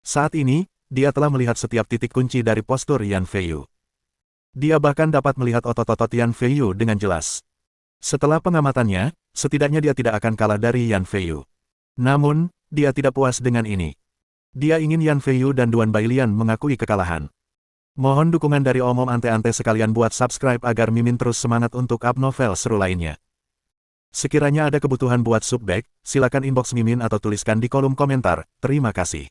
Speaker 1: Saat ini, dia telah melihat setiap titik kunci dari postur Yan Feiyu. Dia bahkan dapat melihat otot-otot Yan Feiyu dengan jelas. Setelah pengamatannya, setidaknya dia tidak akan kalah dari Yan Feiyu. Namun, dia tidak puas dengan ini. Dia ingin Yan Feiyu dan Duan Bailian mengakui kekalahan. Mohon dukungan dari Om Ante-Ante sekalian buat subscribe agar Mimin terus semangat untuk up novel seru lainnya. Sekiranya ada kebutuhan buat subback, silakan inbox Mimin atau tuliskan di kolom komentar. Terima kasih.